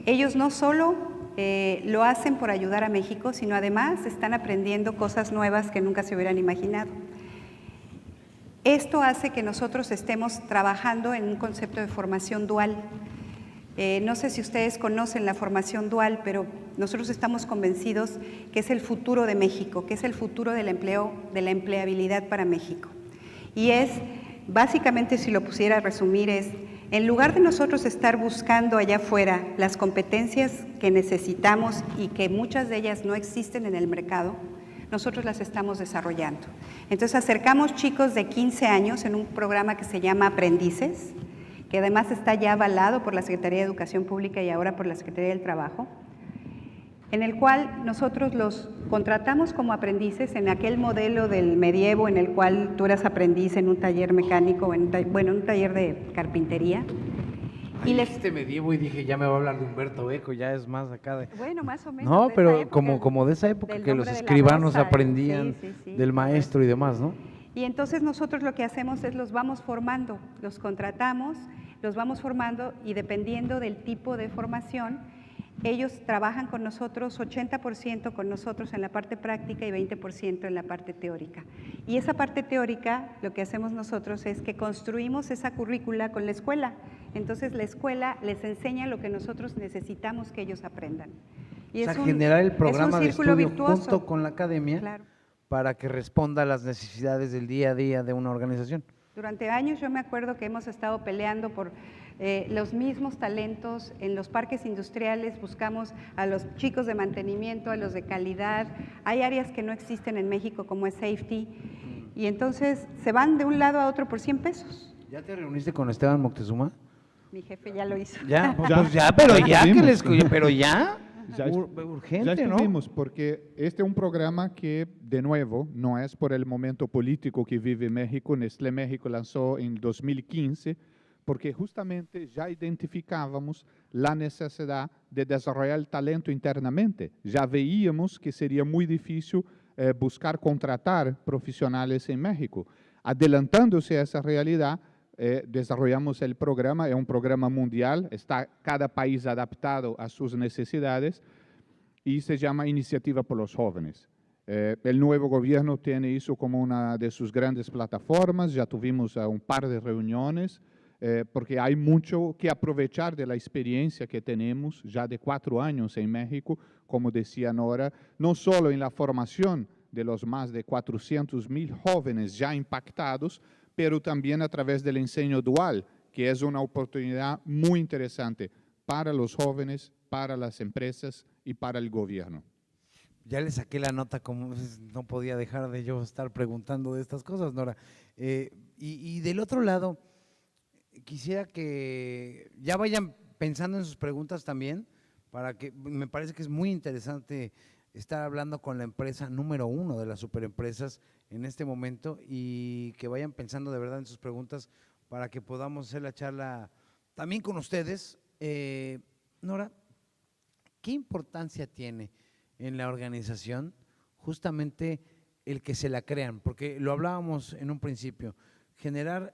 ellos no solo lo hacen por ayudar a México, sino además están aprendiendo cosas nuevas que nunca se hubieran imaginado. Esto hace que nosotros estemos trabajando en un concepto de formación dual. No sé si ustedes conocen la formación dual, pero nosotros estamos convencidos que es el futuro de México, que es el futuro del empleo, de la empleabilidad para México. Y es, básicamente, si lo pusiera a resumir, es, en lugar de nosotros estar buscando allá afuera las competencias que necesitamos y que muchas de ellas no existen en el mercado, nosotros las estamos desarrollando. Entonces acercamos chicos de 15 años en un programa que se llama Aprendices, que además está ya avalado por la Secretaría de Educación Pública y ahora por la Secretaría del Trabajo. en el cual nosotros los contratamos como aprendices en aquel modelo del medievo en el cual tú eras aprendiz en un taller mecánico, en un taller de carpintería. Y dijiste medievo y dije, ya me va a hablar de Humberto Eco, ya es más acá de… Bueno, más o menos. No, de pero esa época, como de esa época del que los nombre de la escribanos rosa, aprendían sí, del maestro y demás, ¿no? Y entonces nosotros lo que hacemos es los vamos formando, los contratamos, los vamos formando y dependiendo del tipo de formación, ellos trabajan con nosotros 80% con nosotros en la parte práctica y 20% en la parte teórica. Y esa parte teórica, lo que hacemos nosotros es que construimos esa currícula con la escuela. Entonces la escuela les enseña lo que nosotros necesitamos que ellos aprendan. Y o sea, generar el programa de estudio virtuoso junto con la academia, claro, para que responda a las necesidades del día a día de una organización. Durante años yo me acuerdo que hemos estado peleando por los mismos talentos en los parques industriales, buscamos a los chicos de mantenimiento, a los de calidad, hay áreas que no existen en México como es safety, y entonces se van de un lado a otro por 100 pesos. ¿Ya te reuniste con Esteban Moctezuma? Mi jefe ya lo hizo. Ya, pues Ya, pero ya ya que estuvimos. les… Pero ya, Ya urgente, ya ¿no? estuvimos, porque este es un programa que, de nuevo, no es por el momento político que vive México. Nestlé México lanzó en 2015, porque justamente ya identificábamos la necesidad de desarrollar el talento internamente. Ya veíamos que sería muy difícil buscar contratar profesionales en México. Adelantándose a esa realidad, desarrollamos el programa, es un programa mundial, está cada país adaptado a sus necesidades y se llama Iniciativa por los Jóvenes. El nuevo gobierno tiene eso como una de sus grandes plataformas, ya tuvimos un par de reuniones, porque hay mucho que aprovechar de la experiencia que tenemos ya de 4 años en México, como decía Nora, no solo en la formación de los más de 400,000 jóvenes ya impactados, pero también a través del enseño dual, que es una oportunidad muy interesante para los jóvenes, para las empresas y para el gobierno. Ya le saqué la nota, como no podía dejar de yo estar preguntando de estas cosas, Nora. Y del otro lado, quisiera que ya vayan pensando en sus preguntas también, para que me parece que es muy interesante estar hablando con la empresa número 1 de las superempresas en este momento y que vayan pensando de verdad en sus preguntas para que podamos hacer la charla también con ustedes. Nora, ¿qué importancia tiene en la organización justamente el que se la crean? Porque lo hablábamos en un principio, generar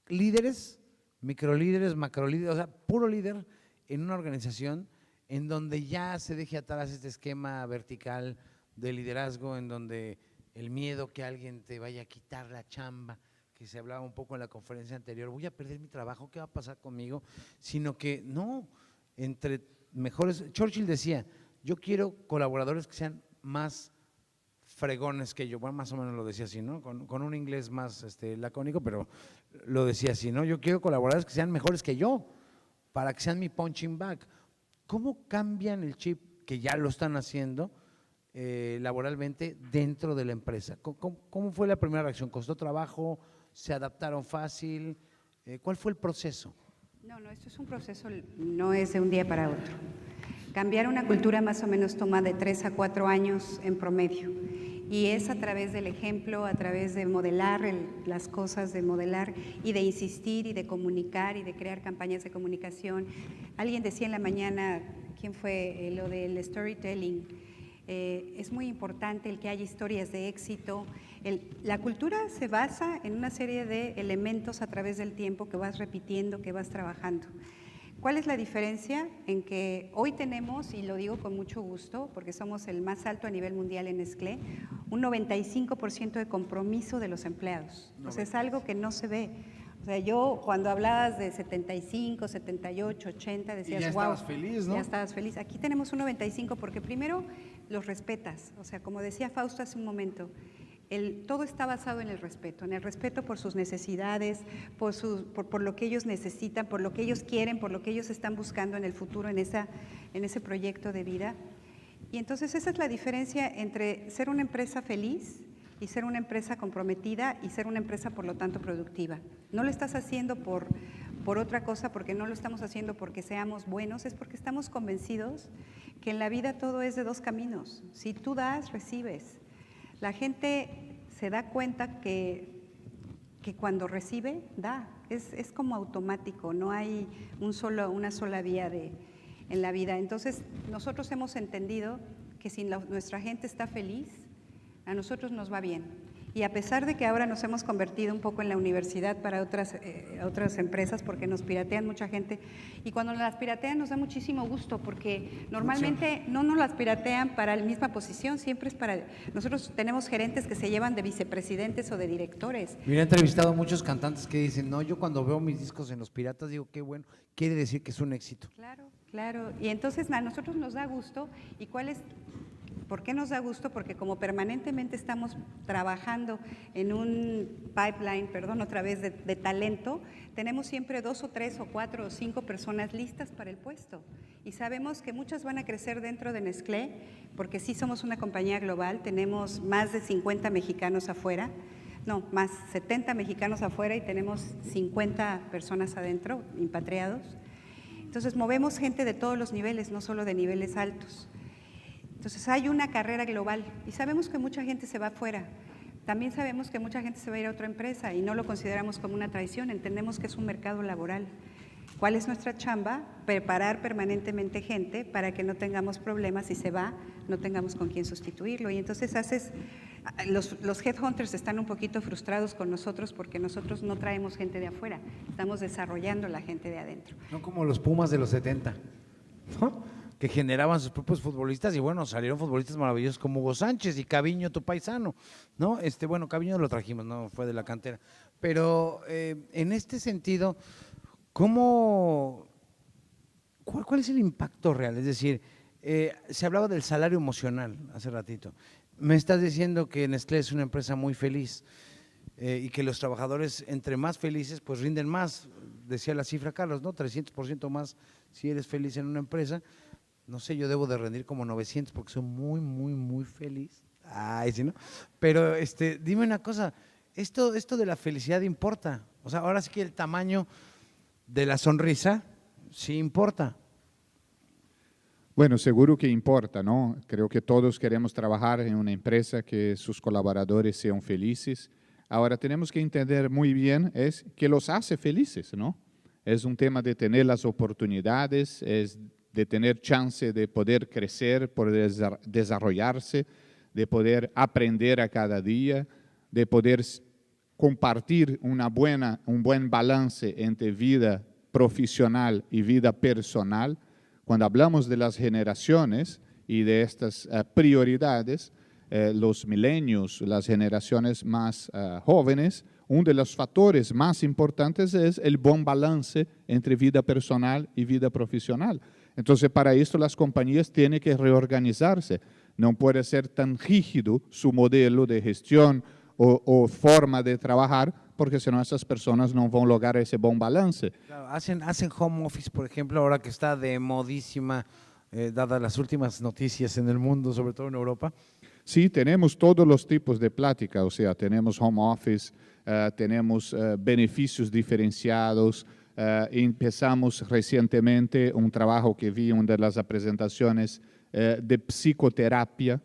líderes, microlíderes, macrolíderes, o sea, puro líder en una organización en donde ya se deje atrás este esquema vertical de liderazgo, en donde el miedo que alguien te vaya a quitar la chamba, que se hablaba un poco en la conferencia anterior, voy a perder mi trabajo, ¿qué va a pasar conmigo? Sino que no, entre mejores, Churchill decía, yo quiero colaboradores que sean más fregones que yo, bueno, más o menos lo decía así, ¿no? Con un inglés más lacónico, pero lo decía así, ¿no? Yo quiero colaboradores que sean mejores que yo, para que sean mi punching bag. ¿Cómo cambian el chip, que ya lo están haciendo laboralmente dentro de la empresa? ¿Cómo fue la primera reacción? ¿Costó trabajo? ¿Se adaptaron fácil? ¿Cuál fue el proceso? No, esto es un proceso, no es de un día para otro. Cambiar una cultura más o menos toma de 3 a 4 años en promedio. Y es a través del ejemplo, a través de modelar las cosas, de modelar y de insistir y de comunicar y de crear campañas de comunicación. Alguien decía en la mañana, ¿quién fue? Lo del storytelling. Es muy importante el que haya historias de éxito. La cultura se basa en una serie de elementos a través del tiempo que vas repitiendo, que vas trabajando. ¿Cuál es la diferencia? En que hoy tenemos, y lo digo con mucho gusto, porque somos el más alto a nivel mundial en Nestlé, un 95% de compromiso de los empleados. O sea, es algo que no se ve. O sea, yo cuando hablabas de 75, 78, 80, decías, y ya wow, estabas feliz, ¿no? Ya estabas feliz. Aquí tenemos un 95 porque primero los respetas. O sea, como decía Fausto hace un momento, todo está basado en el respeto por sus necesidades, por lo que ellos necesitan, por lo que ellos quieren, por lo que ellos están buscando en el futuro, en ese proyecto de vida. Y entonces esa es la diferencia entre ser una empresa feliz y ser una empresa comprometida y ser una empresa, por lo tanto, productiva. No lo estás haciendo por otra cosa, porque no lo estamos haciendo porque seamos buenos, es porque estamos convencidos que en la vida todo es de dos caminos. Si tú das, recibes. La gente se da cuenta que cuando recibe, da. Es como automático, no hay una sola vía en la vida. Entonces, nosotros hemos entendido que si nuestra gente está feliz, a nosotros nos va bien. Y a pesar de que ahora nos hemos convertido un poco en la universidad para otras empresas, porque nos piratean mucha gente, y cuando las piratean nos da muchísimo gusto, porque normalmente no nos las piratean para la misma posición, siempre es para… Nosotros tenemos gerentes que se llevan de vicepresidentes o de directores. Mira, he entrevistado a muchos cantantes que dicen, no, yo cuando veo mis discos en los piratas digo, qué bueno, quiere decir que es un éxito. Claro, claro. Y entonces a nosotros nos da gusto. ¿Y por qué nos da gusto? Porque como permanentemente estamos trabajando en un pipeline, otra vez de talento, tenemos siempre 2 o 3 o 4 o 5 personas listas para el puesto. Y sabemos que muchas van a crecer dentro de Nestlé, porque sí somos una compañía global, tenemos más de 50 mexicanos afuera, no, más 70 mexicanos afuera y tenemos 50 personas adentro, impatriados. Entonces movemos gente de todos los niveles, no solo de niveles altos. Entonces hay una carrera global y sabemos que mucha gente se va afuera. También sabemos que mucha gente se va a ir a otra empresa y no lo consideramos como una traición, entendemos que es un mercado laboral. ¿Cuál es nuestra chamba? Preparar permanentemente gente para que no tengamos problemas, si se va, no tengamos con quién sustituirlo. Y entonces los headhunters están un poquito frustrados con nosotros porque nosotros no traemos gente de afuera, estamos desarrollando la gente de adentro. No como los Pumas de los 70, ¿no? Que generaban sus propios futbolistas y bueno, salieron futbolistas maravillosos como Hugo Sánchez y Caviño, tu paisano, ¿no? Bueno, Caviño lo trajimos, no fue de la cantera. Pero en este sentido, ¿cuál es el impacto real? Es decir, se hablaba del salario emocional hace ratito. Me estás diciendo que Nestlé es una empresa muy feliz y que los trabajadores, entre más felices, pues rinden más. Decía la cifra Carlos, ¿no? 300% más si eres feliz en una empresa. No sé, yo debo de rendir como 900 porque soy muy, muy, muy feliz. Ay, sí, ¿no? Pero dime una cosa, esto de la felicidad importa. O sea, ahora sí que el tamaño de la sonrisa sí importa. Bueno, seguro que importa, ¿no? Creo que todos queremos trabajar en una empresa que sus colaboradores sean felices. Ahora, tenemos que entender muy bien es que los hace felices, ¿no? Es un tema de tener las oportunidades, es de tener chance de poder crecer, poder desarrollarse, de poder aprender a cada día, de poder compartir un buen balance entre vida profesional y vida personal. Cuando hablamos de las generaciones y de estas prioridades, los milenios, las generaciones más jóvenes, uno de los factores más importantes es el buen balance entre vida personal y vida profesional. Entonces, para esto las compañías tienen que reorganizarse. No puede ser tan rígido su modelo de gestión o forma de trabajar, porque si no esas personas no van a lograr ese buen balance. Claro, hacen home office, por ejemplo, ahora que está de modísima, dadas las últimas noticias en el mundo, sobre todo en Europa. Sí, tenemos todos los tipos de plática, o sea, tenemos home office, tenemos beneficios diferenciados. Empezamos recientemente un trabajo que vi en una de las presentaciones de psicoterapia,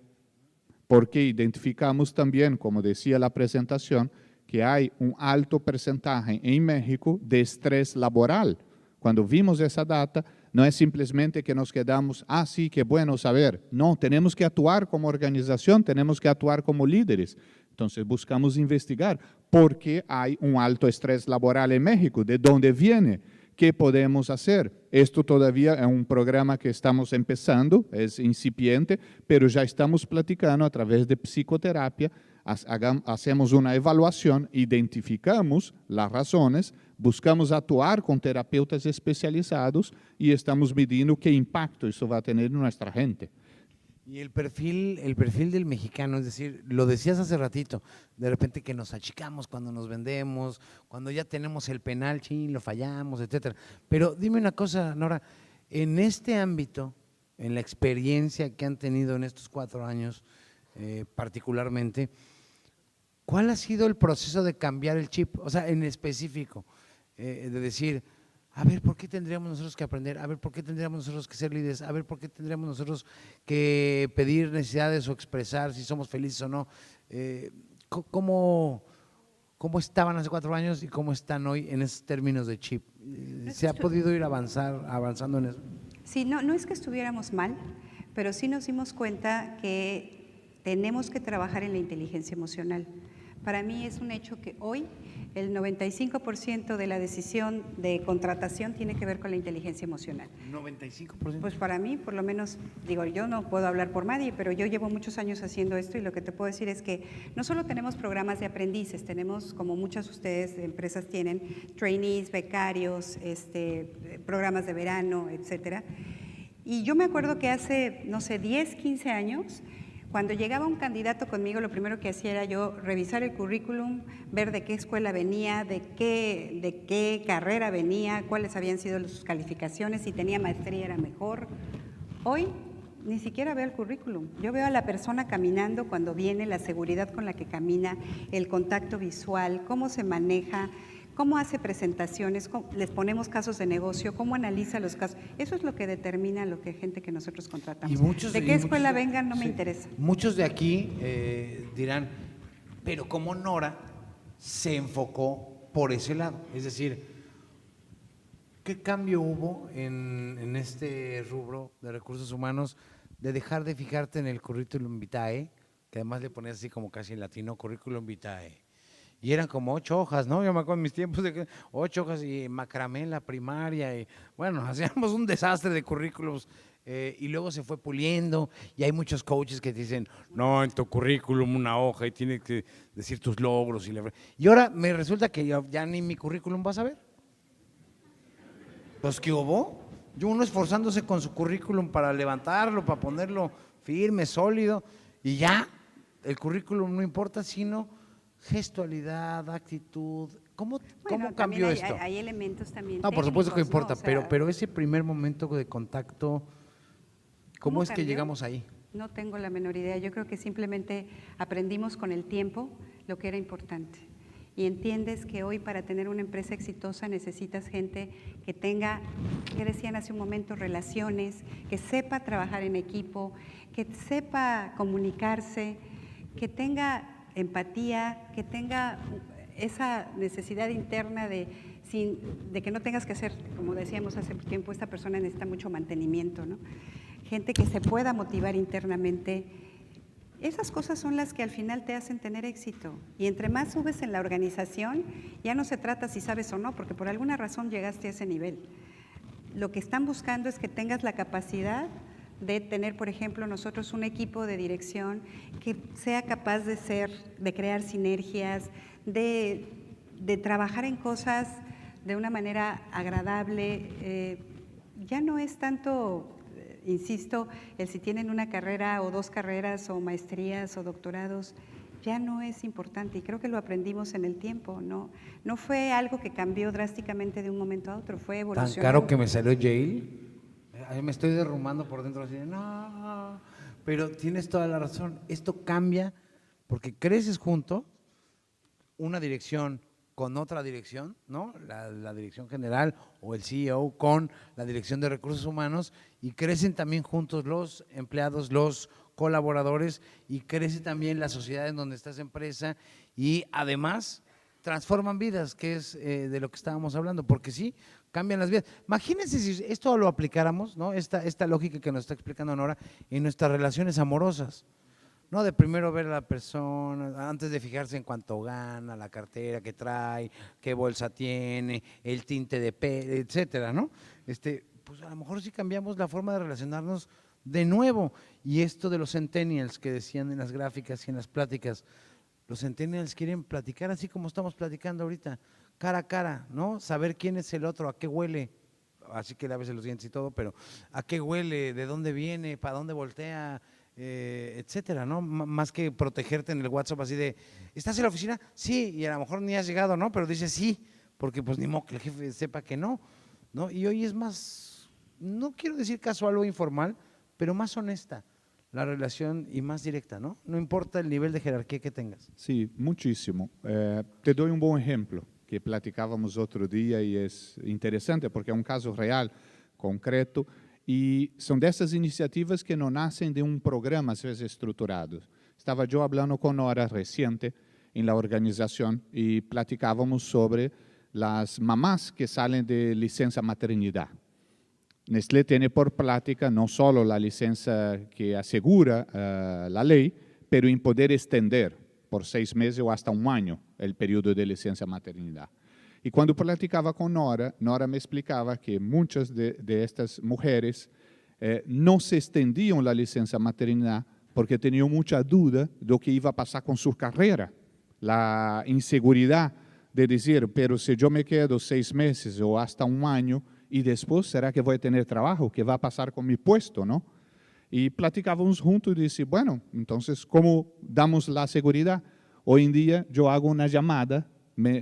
porque identificamos también, como decía la presentación, que hay un alto porcentaje en México de estrés laboral. Cuando vimos esa data, no es simplemente que nos quedamos, sí, qué bueno saber. No, tenemos que actuar como organización, tenemos que actuar como líderes. Entonces buscamos investigar por qué hay un alto estrés laboral en México, de dónde viene, qué podemos hacer. Esto todavía es un programa que estamos empezando, es incipiente, pero ya estamos platicando a través de psicoterapia, hacemos una evaluación, identificamos las razones, buscamos actuar con terapeutas especializados y estamos midiendo qué impacto eso va a tener en nuestra gente. Y el perfil del mexicano, es decir, lo decías hace ratito, de repente que nos achicamos cuando nos vendemos, cuando ya tenemos el penal, lo fallamos, etcétera. Pero dime una cosa, Nora, en este ámbito, en la experiencia que han tenido en estos 4 años particularmente, ¿cuál ha sido el proceso de cambiar el chip? O sea, en específico, de decir, a ver, ¿por qué tendríamos nosotros que aprender? A ver, ¿por qué tendríamos nosotros que ser líderes? A ver, ¿por qué tendríamos nosotros que pedir necesidades o expresar si somos felices o no? ¿Cómo estaban hace 4 años y cómo están hoy en esos términos de chip? ¿Se ha podido ir avanzando en eso? Sí, no es que estuviéramos mal, pero sí nos dimos cuenta que tenemos que trabajar en la inteligencia emocional. Para mí es un hecho que hoy el 95% de la decisión de contratación tiene que ver con la inteligencia emocional. ¿95%? Pues para mí, por lo menos, digo, yo no puedo hablar por nadie, pero yo llevo muchos años haciendo esto y lo que te puedo decir es que no solo tenemos programas de aprendices, tenemos, como muchas de ustedes, empresas tienen, trainees, becarios, programas de verano, etcétera. Y yo me acuerdo que hace, no sé, 10, 15 años, cuando llegaba un candidato conmigo, lo primero que hacía era yo revisar el currículum, ver de qué escuela venía, de qué carrera venía, cuáles habían sido sus calificaciones, si tenía maestría era mejor. Hoy ni siquiera veo el currículum. Yo veo a la persona caminando cuando viene, la seguridad con la que camina, el contacto visual, cómo se maneja, cómo hace presentaciones, les ponemos casos de negocio, cómo analiza los casos. Eso es lo que determina lo que gente que nosotros contratamos. ¿De qué escuela vengan? No me interesa. Muchos de aquí dirán, pero como Nora se enfocó por ese lado. Es decir, ¿qué cambio hubo en este rubro de recursos humanos de dejar de fijarte en el currículum vitae, que además le ponías así como casi en latino, currículum vitae? Y eran como 8 hojas, ¿no? Yo me acuerdo en mis tiempos de que 8 hojas y macramé en la primaria. Y bueno, hacíamos un desastre de currículos y luego se fue puliendo. Y hay muchos coaches que te dicen, no, en tu currículum una hoja y tienes que decir tus logros. Y ahora me resulta que ya ni mi currículum vas a ver. Pues, ¿qué hubo? Yo uno esforzándose con su currículum para levantarlo, para ponerlo firme, sólido. Y ya, el currículum no importa, sino gestualidad, actitud, ¿cómo cambió esto? Hay elementos también. No, por supuesto que importa, ¿no? O sea, pero ese primer momento de contacto, ¿cómo es que llegamos ahí? No tengo la menor idea. Yo creo que simplemente aprendimos con el tiempo lo que era importante. Y entiendes que hoy para tener una empresa exitosa necesitas gente que tenga, que decían hace un momento, relaciones, que sepa trabajar en equipo, que sepa comunicarse, que tenga empatía, que tenga esa necesidad interna de que no tengas que hacer, como decíamos hace tiempo, esta persona necesita mucho mantenimiento, ¿no? Gente que se pueda motivar internamente. Esas cosas son las que al final te hacen tener éxito. Y entre más subes en la organización, ya no se trata si sabes o no, porque por alguna razón llegaste a ese nivel. Lo que están buscando es que tengas la capacidad de tener, por ejemplo, nosotros un equipo de dirección que sea capaz de crear sinergias, de trabajar en cosas de una manera agradable. Ya no es tanto, insisto, el si tienen una carrera o 2 carreras o maestrías o doctorados, ya no es importante y creo que lo aprendimos en el tiempo, no fue algo que cambió drásticamente de un momento a otro, fue evolucionando. Tan caro que me salió Yale. Me estoy derrumbando por dentro así de, no, pero tienes toda la razón. Esto cambia porque creces junto, una dirección con otra dirección, ¿no? La dirección general o el CEO con la dirección de recursos humanos y crecen también juntos los empleados, los colaboradores y crece también la sociedad en donde está esa empresa y además transforman vidas, que es de lo que estábamos hablando, porque sí, cambian las vidas. Imagínense si esto lo aplicáramos, ¿no? Esta lógica que nos está explicando Nora en nuestras relaciones amorosas, ¿no? De primero ver a la persona, antes de fijarse en cuánto gana, la cartera que trae, qué bolsa tiene, el tinte de pelo, etcétera, ¿no? Pues a lo mejor sí cambiamos la forma de relacionarnos de nuevo. Y esto de los centennials que decían en las gráficas y en las pláticas, los centennials quieren platicar así como estamos platicando ahorita, cara a cara, ¿no? Saber quién es el otro, a qué huele, así que lávese los dientes y todo, pero a qué huele, de dónde viene, para dónde voltea, etcétera, ¿no? Más que protegerte en el WhatsApp así de, ¿estás en la oficina? Sí, y a lo mejor ni has llegado, ¿no? Pero dices sí, porque pues ni modo que el jefe sepa que no, ¿no? Y hoy es más, no quiero decir casual o informal, pero más honesta la relación y más directa, ¿no? No importa el nivel de jerarquía que tengas. Sí, muchísimo. Te doy un buen ejemplo. que platicávamos otro día y es interesante porque es un caso real, concreto, y son de esas iniciativas que no nacen de un programa, a veces estructurado. Estaba yo hablando con Nora reciente en la organización y platicábamos sobre las mamás que salen de licencia maternidad. Nestlé tiene por práctica no solo la licencia que asegura la ley, pero en poder extender por 6 meses o hasta un año el periodo de licencia maternidad. Y cuando platicaba con Nora, Nora me explicaba que muchas de estas mujeres no se extendían la licencia maternidad porque tenían mucha duda de lo que iba a pasar con su carrera. La inseguridad de decir, pero si yo me quedo 6 meses o hasta un año, y después, ¿será que voy a tener trabajo? ¿Qué va a pasar con mi puesto, no? Y platicábamos juntos y decía, bueno, entonces, ¿cómo damos la seguridad? Hoy en día, yo hago una llamada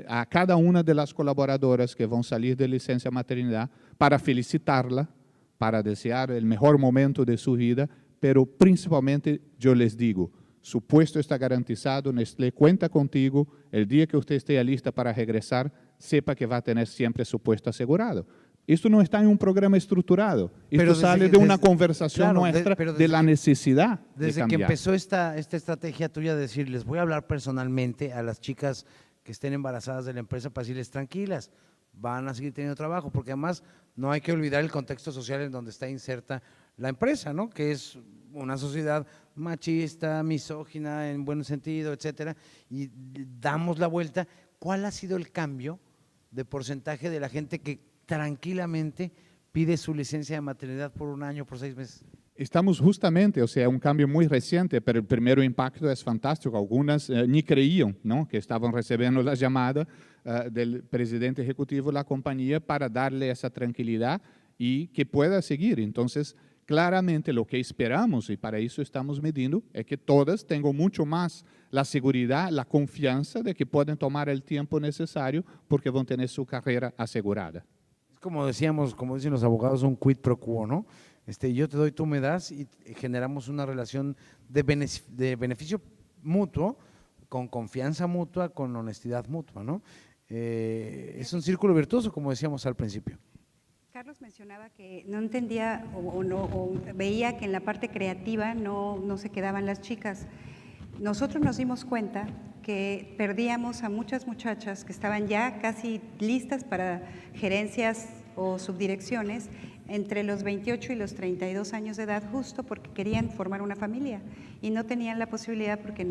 a cada una de las colaboradoras que van a salir de licencia maternidad para felicitarla, para desear el mejor momento de su vida, pero principalmente yo les digo, su puesto está garantizado, Nestlé cuenta contigo, el día que usted esté lista para regresar, sepa que va a tener siempre su puesto asegurado. Esto no está en un programa estructurado, esto sale de una conversación nuestra de la necesidad de cambiar. Desde que empezó esta estrategia tuya de decir, les voy a hablar personalmente a las chicas que estén embarazadas de la empresa para decirles tranquilas, van a seguir teniendo trabajo, porque además no hay que olvidar el contexto social en donde está inserta la empresa, ¿no? Que es una sociedad machista, misógina en buen sentido, etcétera, y damos la vuelta. ¿Cuál ha sido el cambio de porcentaje de la gente que tranquilamente pide su licencia de maternidad por 1 año, por 6 meses? Estamos justamente, o sea, un cambio muy reciente, pero el primer impacto es fantástico. Algunas ni creían, ¿no?, que estaban recibiendo la llamada del presidente ejecutivo de la compañía para darle esa tranquilidad y que pueda seguir. Entonces, claramente lo que esperamos, y para eso estamos midiendo, es que todas tengan mucho más la seguridad, la confianza de que pueden tomar el tiempo necesario porque van a tener su carrera asegurada. Como decíamos, como dicen los abogados, un quid pro quo, ¿no? Yo te doy, tú me das y generamos una relación de beneficio mutuo, con confianza mutua, con honestidad mutua, ¿no? Es un círculo virtuoso, como decíamos al principio. Carlos mencionaba que no entendía o veía que en la parte creativa no se quedaban las chicas. Nosotros nos dimos cuenta que perdíamos a muchas muchachas que estaban ya casi listas para gerencias o subdirecciones entre los 28 y los 32 años de edad, justo porque querían formar una familia y no tenían la posibilidad porque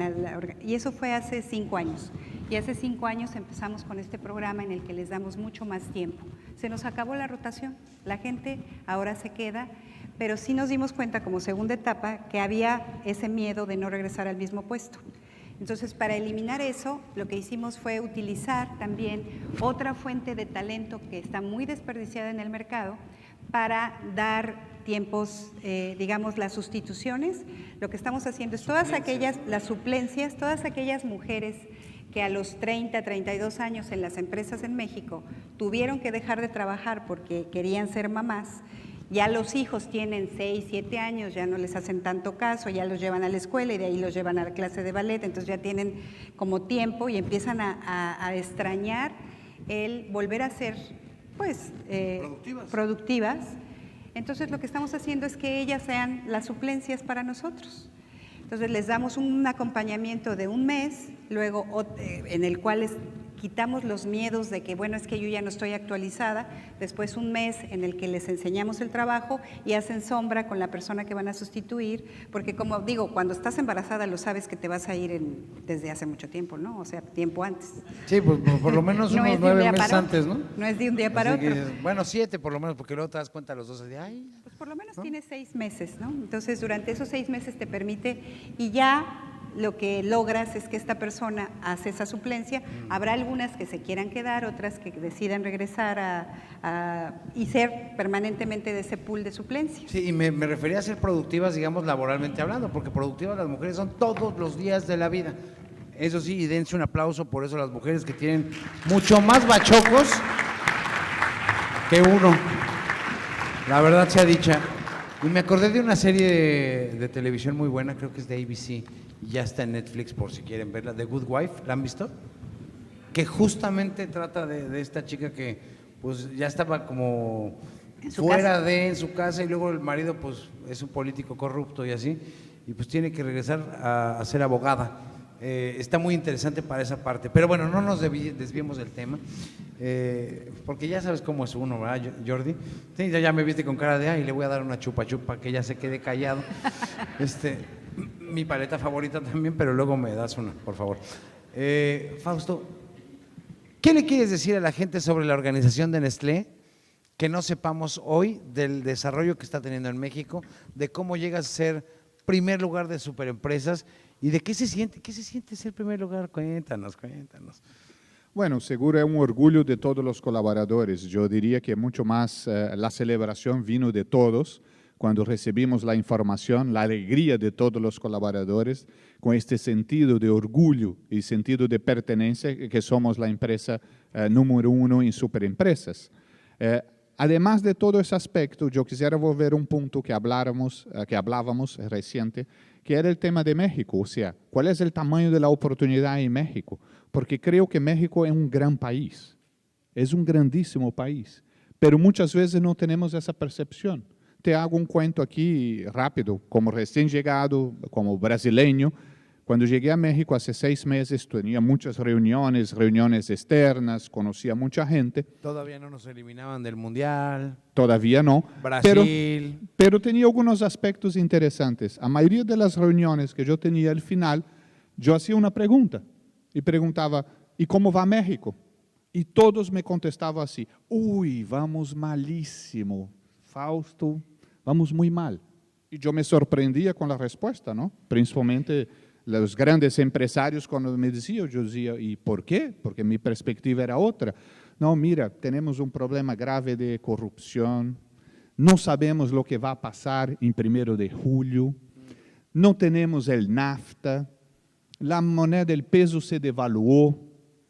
y eso fue hace 5 años. Y hace 5 años empezamos con este programa en el que les damos mucho más tiempo. Se nos acabó la rotación, la gente ahora se queda, pero sí nos dimos cuenta como segunda etapa que había ese miedo de no regresar al mismo puesto. Entonces, para eliminar eso, lo que hicimos fue utilizar también otra fuente de talento que está muy desperdiciada en el mercado para dar tiempos, digamos, las sustituciones. Lo que estamos haciendo es las suplencias, todas aquellas mujeres que a los 30, 32 años en las empresas en México tuvieron que dejar de trabajar porque querían ser mamás. Ya los hijos tienen 6, 7 años, ya no les hacen tanto caso, ya los llevan a la escuela y de ahí los llevan a la clase de ballet, entonces ya tienen como tiempo y empiezan a extrañar el volver a ser, pues, productivas. Entonces lo que estamos haciendo es que ellas sean las suplencias para nosotros. Entonces les damos un acompañamiento de 1 mes, luego en el cual quitamos los miedos de que, bueno, es que yo ya no estoy actualizada, después 1 mes en el que les enseñamos el trabajo y hacen sombra con la persona que van a sustituir, porque como digo, cuando estás embarazada lo sabes que te vas a ir desde hace mucho tiempo, ¿no? O sea, tiempo antes. Sí, pues por lo menos no unos 9 meses antes, ¿no? No es de un día para otro. Bueno, 7 por lo menos, porque luego te das cuenta a los 2 de, ay. Pues por lo menos tienes 6 meses, ¿no? Entonces, durante esos 6 meses te permite y ya lo que logras es que esta persona hace esa suplencia. Habrá algunas que se quieran quedar, otras que decidan regresar y ser permanentemente de ese pool de suplencia. Sí, y me refería a ser productivas, digamos, laboralmente hablando, porque productivas las mujeres son todos los días de la vida. Eso sí, y dense un aplauso por eso a las mujeres que tienen mucho más bachocos que uno. La verdad sea dicha. Y me acordé de una serie de televisión muy buena, creo que es de ABC, y ya está en Netflix por si quieren verla, The Good Wife. ¿La han visto? que justamente trata de esta chica que pues ya estaba como En su fuera casa. en su casa y luego el marido pues es un político corrupto y así, y pues tiene que regresar a ser abogada. Está muy interesante para esa parte, pero bueno, no nos desviemos del tema, porque ya sabes cómo es uno, ¿verdad, Jordi? Sí, ya me viste con cara de, ay, le voy a dar una chupa chupa, que ya se quede callado. Mi paleta favorita también, pero luego me das una, por favor. Fausto, ¿qué le quieres decir a la gente sobre la organización de Nestlé que no sepamos hoy del desarrollo que está teniendo en México, de cómo llega a ser primer lugar de superempresas y de qué se siente ser primer lugar? Cuéntanos. Bueno, seguro es un orgullo de todos los colaboradores. Yo diría que mucho más la celebración vino de todos cuando recibimos la información, la alegría de todos los colaboradores, con este sentido de orgullo y sentido de pertenencia que somos la empresa número 1 en superempresas. Además de todo ese aspecto, yo quisiera volver a un punto que hablábamos reciente, que era el tema de México, o sea, ¿cuál es el tamaño de la oportunidad en México? Porque creo que México es un gran país, es un grandísimo país, pero muchas veces no tenemos esa percepción. Te hago un cuento aquí rápido, como recién llegado, como brasileño. Cuando llegué a México hace 6 meses, tenía muchas reuniones externas, conocía mucha gente. Todavía no nos eliminaban del Mundial. Todavía no. Brasil. Pero tenía algunos aspectos interesantes. A mayoría de las reuniones que yo tenía al final, yo hacía una pregunta y preguntaba, ¿y cómo va México? Y todos me contestaban así, uy, vamos malísimo, Fausto, vamos muy mal. Y yo me sorprendía con la respuesta, ¿no? Principalmente los grandes empresarios cuando me decían, yo decía, ¿y por qué? Porque mi perspectiva era otra. No, mira, tenemos un problema grave de corrupción, no sabemos lo que va a pasar en 1 de julio, no tenemos el NAFTA, la moneda del peso se devaluó.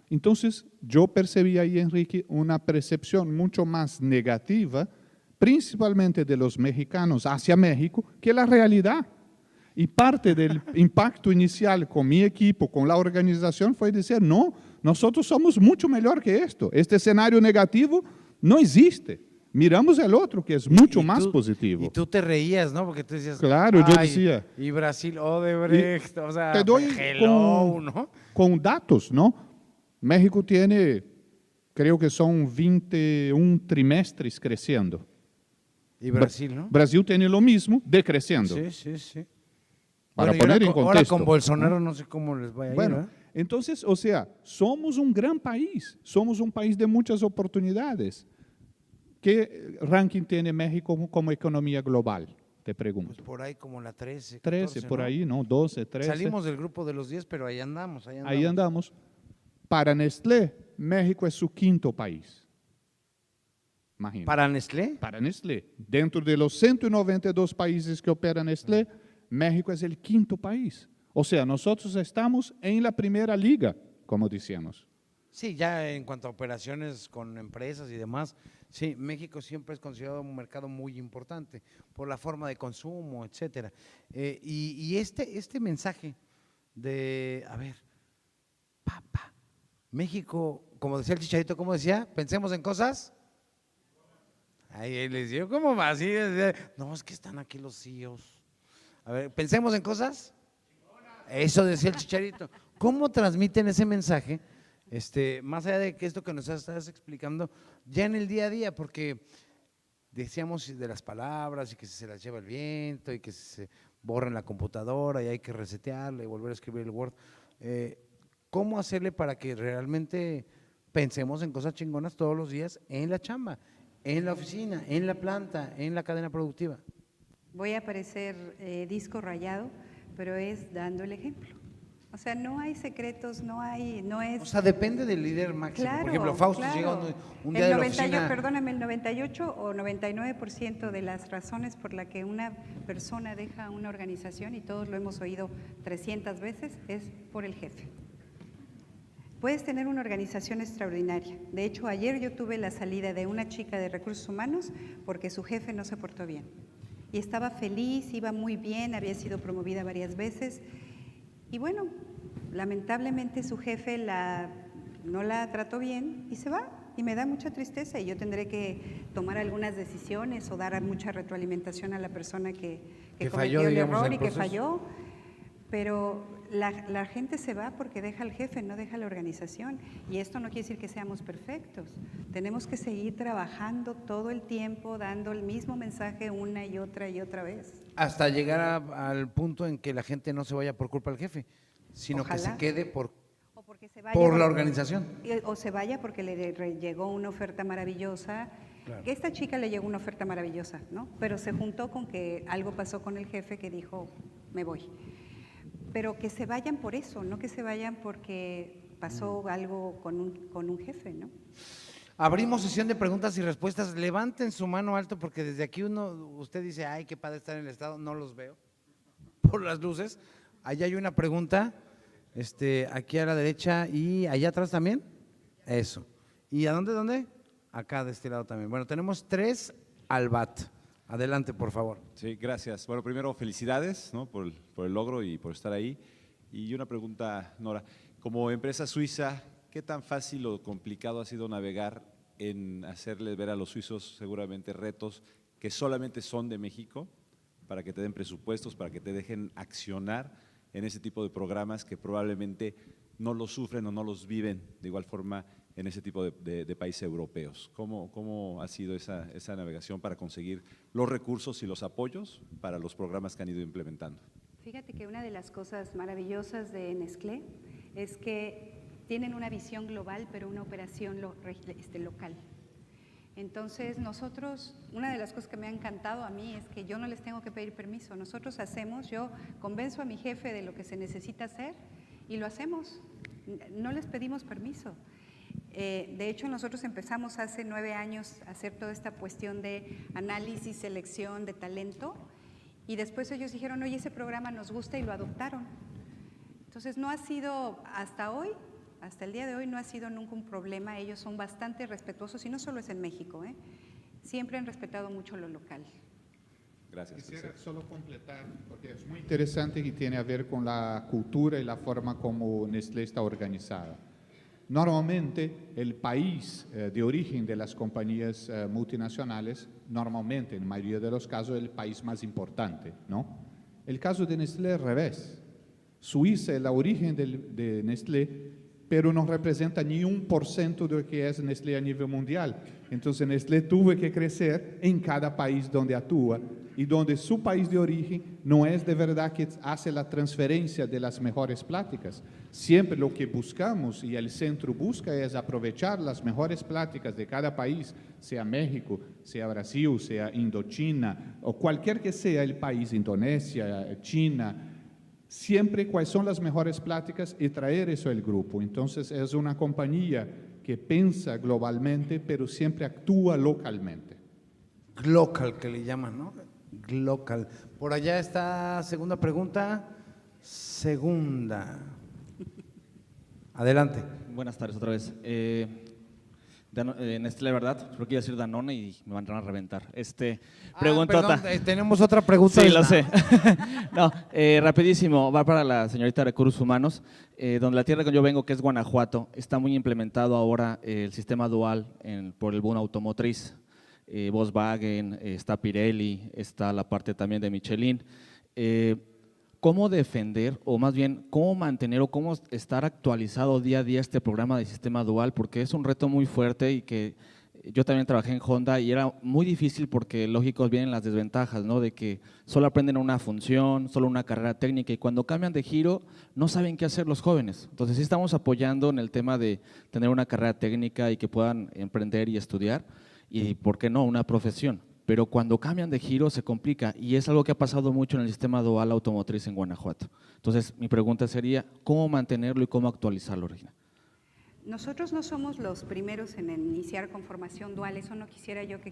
Entonces, yo percibí ahí, Enrique, una percepción mucho más negativa, principalmente de los mexicanos hacia México, que la realidad. Y parte del impacto inicial con mi equipo, con la organización, fue decir, no, nosotros somos mucho mejor que esto. Este escenario negativo no existe. Miramos el otro, que es mucho más positivo. Y tú te reías, ¿no? Porque tú decías, claro, yo decía. Y Brasil, Odebrecht, o sea, te doy hello, ¿no? Con datos, ¿no? México tiene, creo que son 21 trimestres creciendo. Y Brasil, ¿no? Brasil tiene lo mismo, decreciendo. Sí. Para poner en contexto. Ahora con Bolsonaro no sé cómo les vaya a ir, bueno, ¿eh? entonces, o sea, somos un gran país, somos un país de muchas oportunidades. ¿Qué ranking tiene México como economía global? Te pregunto. Pues por ahí como la 13, 13, por ¿no? ahí, ¿no? 12, 13. Salimos del grupo de los 10, pero ahí andamos. Ahí andamos. Para Nestlé, México es su 5º país. Imagínate. ¿Para Nestlé? Para Nestlé. Dentro de los 192 países que opera Nestlé, México es el 5º país. O sea, nosotros estamos en la primera liga, como decíamos. Sí, ya en cuanto a operaciones con empresas y demás, sí, México siempre es considerado un mercado muy importante por la forma de consumo, etcétera. Y este mensaje de, a ver, papá, México, como decía el Chicharito, ¿cómo decía? Pensemos en cosas. Ahí él les dijo, ¿cómo va? Así, no, es que están aquí los CEOs. A ver, pensemos en cosas. Eso decía el Chicharito. ¿Cómo transmiten ese mensaje? Más allá de que esto que nos estás explicando, ya en el día a día, porque decíamos de las palabras y que se las lleva el viento y que se borra en la computadora y hay que resetearla y volver a escribir el Word. ¿Cómo hacerle para que realmente pensemos en cosas chingonas todos los días en la chamba, en la oficina, en la planta, en la cadena productiva? Voy a parecer disco rayado, pero es dando el ejemplo. O sea, no hay secretos, no es… O sea, depende del líder máximo. Claro, por ejemplo, Fausto claro. llega un día de la oficina… Perdóname, el 98 o 99% de las razones por las que una persona deja una organización, y todos lo hemos oído 300 veces, es por el jefe. Puedes tener una organización extraordinaria. De hecho, ayer yo tuve la salida de una chica de recursos humanos porque su jefe no se portó bien. Y estaba feliz, iba muy bien, había sido promovida varias veces. Y bueno, lamentablemente su jefe la no la trató bien y se va. Y me da mucha tristeza y yo tendré que tomar algunas decisiones o dar mucha retroalimentación a la persona que falló, cometió el digamos, error el y que proceso. falló. Pero la gente se va porque deja al jefe, no deja la organización. Y esto no quiere decir que seamos perfectos. Tenemos que seguir trabajando todo el tiempo, dando el mismo mensaje una y otra vez. Hasta llegar al punto en que la gente no se vaya por culpa del jefe, sino que se Ojalá. quede por O porque se vaya la porque- organización. O se vaya porque llegó una oferta maravillosa. Claro. Que esta chica le llegó una oferta maravillosa, ¿no? Pero se juntó con que algo pasó con el jefe que dijo, me voy. Pero que se vayan por eso, no que se vayan porque pasó algo con un jefe, ¿no? Abrimos sesión de preguntas y respuestas. Levanten su mano alto porque desde aquí usted dice, ay, qué padre estar en el estado, no los veo por las luces. Allá hay una pregunta, aquí a la derecha y allá atrás también. Eso. ¿Y a dónde? Acá de este lado también. Bueno, tenemos 3 al bat. Adelante, por favor. Sí, gracias. Bueno, primero felicidades, ¿no?, por el logro y por estar ahí. Y una pregunta, Nora, como empresa suiza, ¿qué tan fácil o complicado ha sido navegar en hacerles ver a los suizos seguramente retos que solamente son de México para que te den presupuestos, para que te dejen accionar en ese tipo de programas que probablemente no los sufren o no los viven de igual forma en ese tipo de países europeos? ¿Cómo ha sido esa navegación para conseguir los recursos y los apoyos para los programas que han ido implementando? Fíjate que una de las cosas maravillosas de Nestlé es que tienen una visión global, pero una operación local. Entonces nosotros, una de las cosas que me ha encantado a mí es que yo no les tengo que pedir permiso. Nosotros hacemos, yo convenzo a mi jefe de lo que se necesita hacer y lo hacemos. No les pedimos permiso. De hecho, nosotros empezamos hace 9 años a hacer toda esta cuestión de análisis, selección de talento y después ellos dijeron, oye, ese programa nos gusta y lo adoptaron. Entonces no ha sido hasta hoy, hasta el día de hoy no ha sido nunca un problema. Ellos son bastante respetuosos y no solo es en México, siempre han respetado mucho lo local. Gracias. Quisiera solo completar, porque es muy interesante y tiene a ver con la cultura y la forma como Nestlé está organizada. Normalmente, el país de origen de las compañías multinacionales, normalmente, en la mayoría de los casos, es el país más importante, ¿no? El caso de Nestlé es al revés. Suiza es el origen de Nestlé, pero no representa ni 1% de lo que es Nestlé a nivel mundial. Entonces, Nestlé tuvo que crecer en cada país donde actúa y donde su país de origen no es de verdad que hace la transferencia de las mejores prácticas. Siempre lo que buscamos y el centro busca es aprovechar las mejores prácticas de cada país, sea México, sea Brasil, sea Indochina o cualquier que sea el país, Indonesia, China, siempre cuáles son las mejores prácticas y traer eso al grupo. Entonces es una compañía que piensa globalmente, pero siempre actúa localmente. Glocal, que le llaman, ¿no? Glocal. Por allá está segunda pregunta. Adelante. Buenas tardes otra vez. Nestlé, ¿verdad? Creo que iba a decir Danone y me van a reventar. Preguntota. Perdón, tenemos otra pregunta. Sí, lo sé. No, rapidísimo, va para la señorita de Recursos Humanos. Donde la tierra que yo vengo, que es Guanajuato, está muy implementado ahora el sistema dual por el boom automotriz. Volkswagen, está Pirelli, está la parte también de Michelin. ¿Cómo defender, o más bien, cómo mantener o cómo estar actualizado día a día este programa de sistema dual? Porque es un reto muy fuerte y que yo también trabajé en Honda y era muy difícil porque, lógicos, vienen las desventajas, ¿no? De que solo aprenden una función, solo una carrera técnica y cuando cambian de giro no saben qué hacer los jóvenes. Entonces sí estamos apoyando en el tema de tener una carrera técnica y que puedan emprender y estudiar y, ¿por qué no?, una profesión. Pero cuando cambian de giro se complica y es algo que ha pasado mucho en el sistema dual automotriz en Guanajuato. Entonces, mi pregunta sería, ¿cómo mantenerlo y cómo actualizarlo, Regina? Nosotros no somos los primeros en iniciar con formación dual, eso no quisiera yo que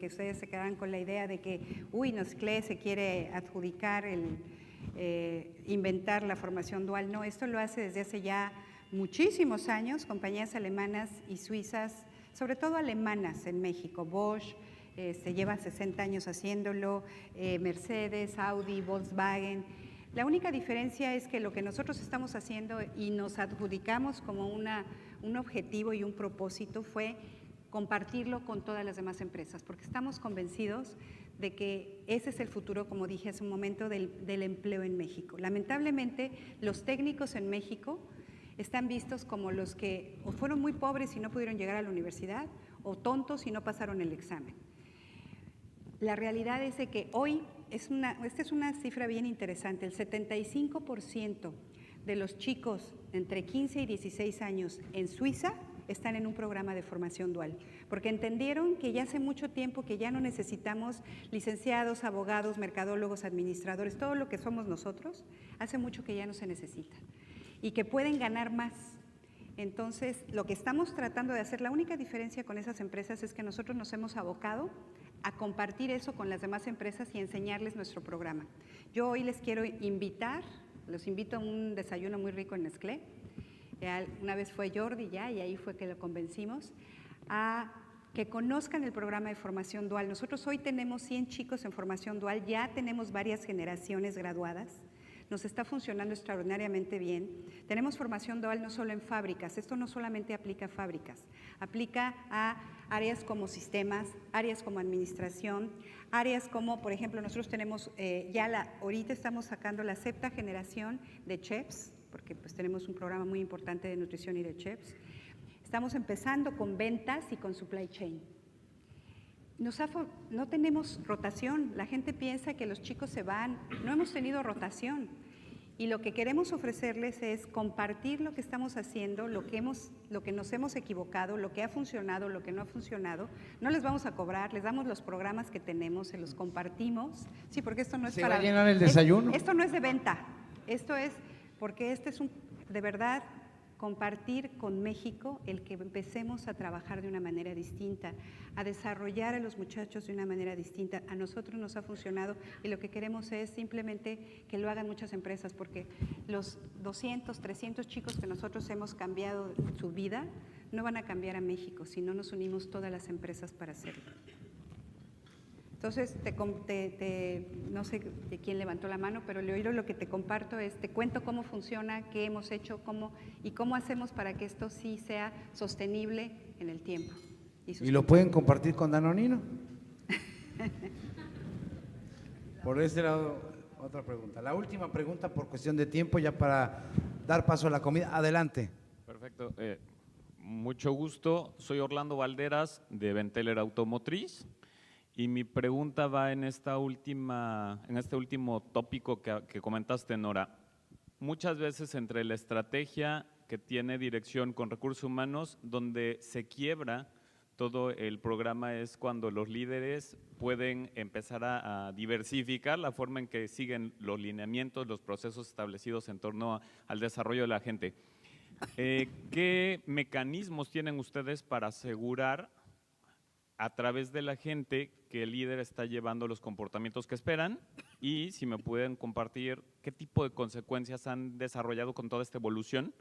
ustedes se quedaran con la idea de que, Nestlé se quiere adjudicar inventar la formación dual. No, esto lo hace desde hace ya muchísimos años, compañías alemanas y suizas, sobre todo alemanas en México, Bosch, lleva 60 años haciéndolo, Mercedes, Audi, Volkswagen. La única diferencia es que lo que nosotros estamos haciendo y nos adjudicamos como un objetivo y un propósito fue compartirlo con todas las demás empresas, porque estamos convencidos de que ese es el futuro, como dije hace un momento, del empleo en México. Lamentablemente, los técnicos en México están vistos como los que o fueron muy pobres y no pudieron llegar a la universidad, o tontos y no pasaron el examen. La realidad es de que hoy, esta es una cifra bien interesante, el 75% de los chicos entre 15 y 16 años en Suiza están en un programa de formación dual, porque entendieron que ya hace mucho tiempo que ya no necesitamos licenciados, abogados, mercadólogos, administradores, todo lo que somos nosotros, hace mucho que ya no se necesita y que pueden ganar más. Entonces, lo que estamos tratando de hacer, la única diferencia con esas empresas es que nosotros nos hemos abocado a compartir eso con las demás empresas y enseñarles nuestro programa. Yo hoy les quiero invitar, los invito a un desayuno muy rico en Nestlé. Una vez fue Jordi ya, y ahí fue que lo convencimos, a que conozcan el programa de formación dual. Nosotros hoy tenemos 100 chicos en formación dual, ya tenemos varias generaciones graduadas, nos está funcionando extraordinariamente bien. Tenemos formación dual no solo en fábricas, esto no solamente aplica a fábricas, aplica a áreas como sistemas, áreas como administración, áreas como, por ejemplo, nosotros tenemos ahorita estamos sacando la 7ª generación de chefs, porque pues tenemos un programa muy importante de nutrición y de chefs. Estamos empezando con ventas y con supply chain. No tenemos rotación, la gente piensa que los chicos se van, no hemos tenido rotación. Y lo que queremos ofrecerles es compartir lo que estamos haciendo, lo que nos hemos equivocado, lo que ha funcionado, lo que no ha funcionado. No les vamos a cobrar, les damos los programas que tenemos, se los compartimos. Sí, porque esto no es ¿Se para… va a llenar el desayuno? Esto no es de venta, esto es porque este es de verdad, compartir con México el que empecemos a trabajar de una manera distinta, a desarrollar a los muchachos de una manera distinta. A nosotros nos ha funcionado y lo que queremos es simplemente que lo hagan muchas empresas, porque los 200, 300 chicos que nosotros hemos cambiado su vida no van a cambiar a México si no nos unimos todas las empresas para hacerlo. Entonces, no sé de quién levantó la mano, pero lo que te comparto es, te cuento cómo funciona, qué hemos hecho, cómo hacemos para que esto sí sea sostenible en el tiempo. ¿Y lo pueden compartir con Danonino? Por ese lado, otra pregunta. La última pregunta por cuestión de tiempo, ya para dar paso a la comida. Adelante. Perfecto. Mucho gusto. Soy Orlando Valderas de Benteler Automotriz. Y mi pregunta va en este último tópico que comentaste, Nora. Muchas veces entre la estrategia que tiene dirección con recursos humanos, donde se quiebra todo el programa es cuando los líderes pueden empezar a diversificar la forma en que siguen los lineamientos, los procesos establecidos en torno al desarrollo de la gente. ¿Qué mecanismos tienen ustedes para asegurar a través de la gente que el líder está llevando los comportamientos que esperan? Y si me pueden compartir qué tipo de consecuencias han desarrollado con toda esta evolución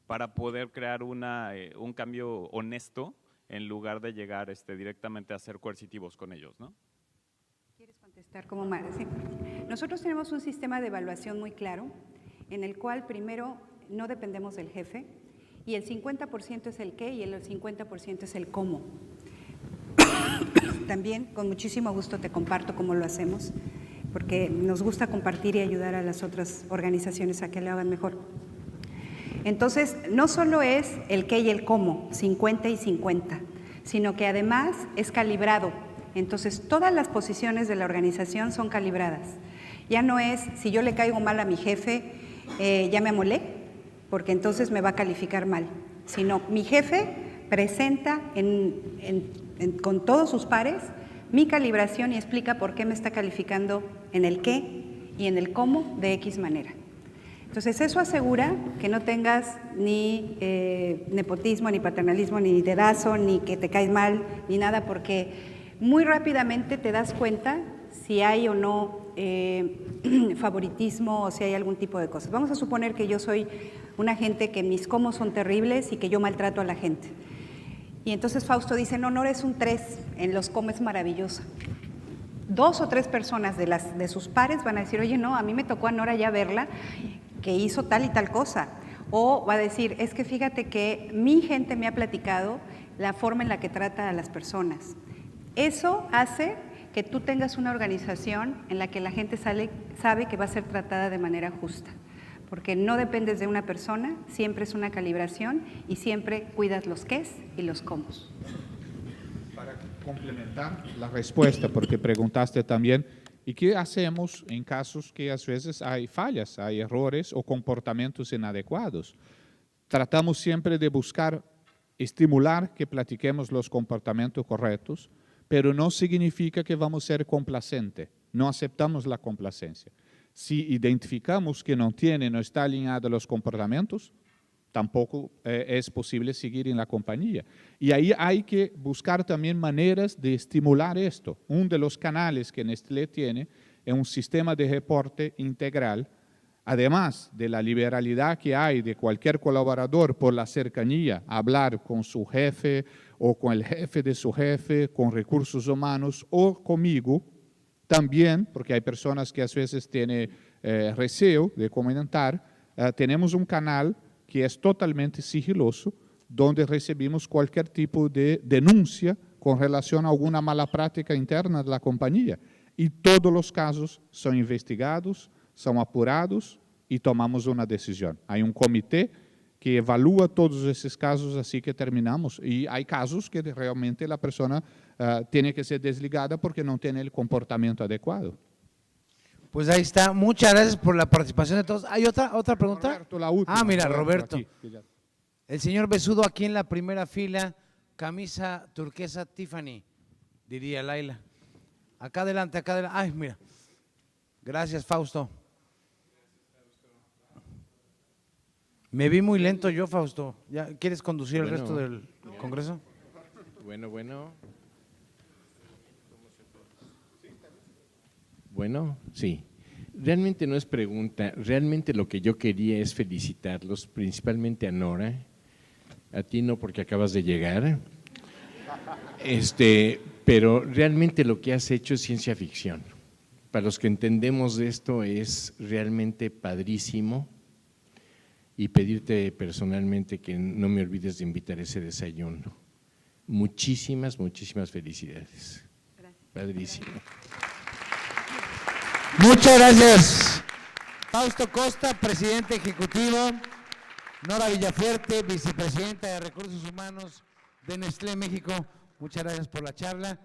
para poder crear un cambio honesto en lugar de llegar directamente a ser coercitivos con ellos, ¿no? ¿Quieres contestar como Mara? Sí. Nosotros tenemos un sistema de evaluación muy claro, en el cual primero no dependemos del jefe, y el 50% es el qué y el 50% es el cómo. También con muchísimo gusto te comparto cómo lo hacemos, porque nos gusta compartir y ayudar a las otras organizaciones a que lo hagan mejor. Entonces, no solo es el qué y el cómo, 50 y 50, sino que además es calibrado. Entonces, todas las posiciones de la organización son calibradas. Ya no es, si yo le caigo mal a mi jefe, ya me amolé, porque entonces me va a calificar mal, sino mi jefe presenta con todos sus pares mi calibración y explica por qué me está calificando en el qué y en el cómo de X manera. Entonces, eso asegura que no tengas ni nepotismo, ni paternalismo, ni dedazo, ni que te caes mal, ni nada, porque muy rápidamente te das cuenta si hay o no favoritismo o si hay algún tipo de cosas. Vamos a suponer que yo soy una gente que mis comos son terribles y que yo maltrato a la gente. Y entonces Fausto dice, no eres un 3, en los cómo es maravillosa. 2 o 3 personas de sus pares van a decir, oye, no, a mí me tocó a Nora ya verla, que hizo tal y tal cosa. O va a decir, es que fíjate que mi gente me ha platicado la forma en la que trata a las personas. Eso hace que tú tengas una organización en la que la gente sabe que va a ser tratada de manera justa, porque no dependes de una persona, siempre es una calibración y siempre cuidas los qués y los cómo. Para complementar la respuesta, porque preguntaste también, ¿y qué hacemos en casos que a veces hay fallas, hay errores o comportamientos inadecuados? Tratamos siempre de buscar estimular que platiquemos los comportamientos correctos, pero no significa que vamos a ser complacentes. No aceptamos la complacencia. Si identificamos que no está alineado los comportamientos, tampoco es posible seguir en la compañía. Y ahí hay que buscar también maneras de estimular esto. Uno de los canales que Nestlé tiene es un sistema de reporte integral. Además de la liberalidad que hay de cualquier colaborador por la cercanía, hablar con su jefe o con el jefe de su jefe, con recursos humanos o conmigo, también, porque hay personas que a veces tienen recelo de comentar, tenemos un canal que es totalmente sigiloso, donde recibimos cualquier tipo de denuncia con relación a alguna mala práctica interna de la compañía. Y todos los casos son investigados, son apurados y tomamos una decisión. Hay un comité que evalúa todos esos casos, así que terminamos. Y hay casos que realmente la persona tiene que ser desligada porque no tiene el comportamiento adecuado. Pues ahí está. Muchas gracias por la participación de todos. ¿Hay otra pregunta? Roberto, la última. Mira, Roberto. Aquí, que ya- El señor Besudo aquí en la primera fila, camisa turquesa Tiffany, diría Laila. Acá adelante, acá adelante. Ay, mira. Gracias, Fausto. Me vi muy lento yo, Fausto. ¿Ya quieres conducir el resto del Congreso? Bueno, sí. Realmente no es pregunta, realmente lo que yo quería es felicitarlos, principalmente a Nora, a ti no porque acabas de llegar, pero realmente lo que has hecho es ciencia ficción. Para los que entendemos de esto es realmente padrísimo y pedirte personalmente que no me olvides de invitar ese desayuno. Muchísimas, muchísimas felicidades. Gracias. Padrísimo. Muchas gracias. Fausto Costa, presidente ejecutivo. Nora Villafuerte, vicepresidenta de Recursos Humanos de Nestlé México. Muchas gracias por la charla.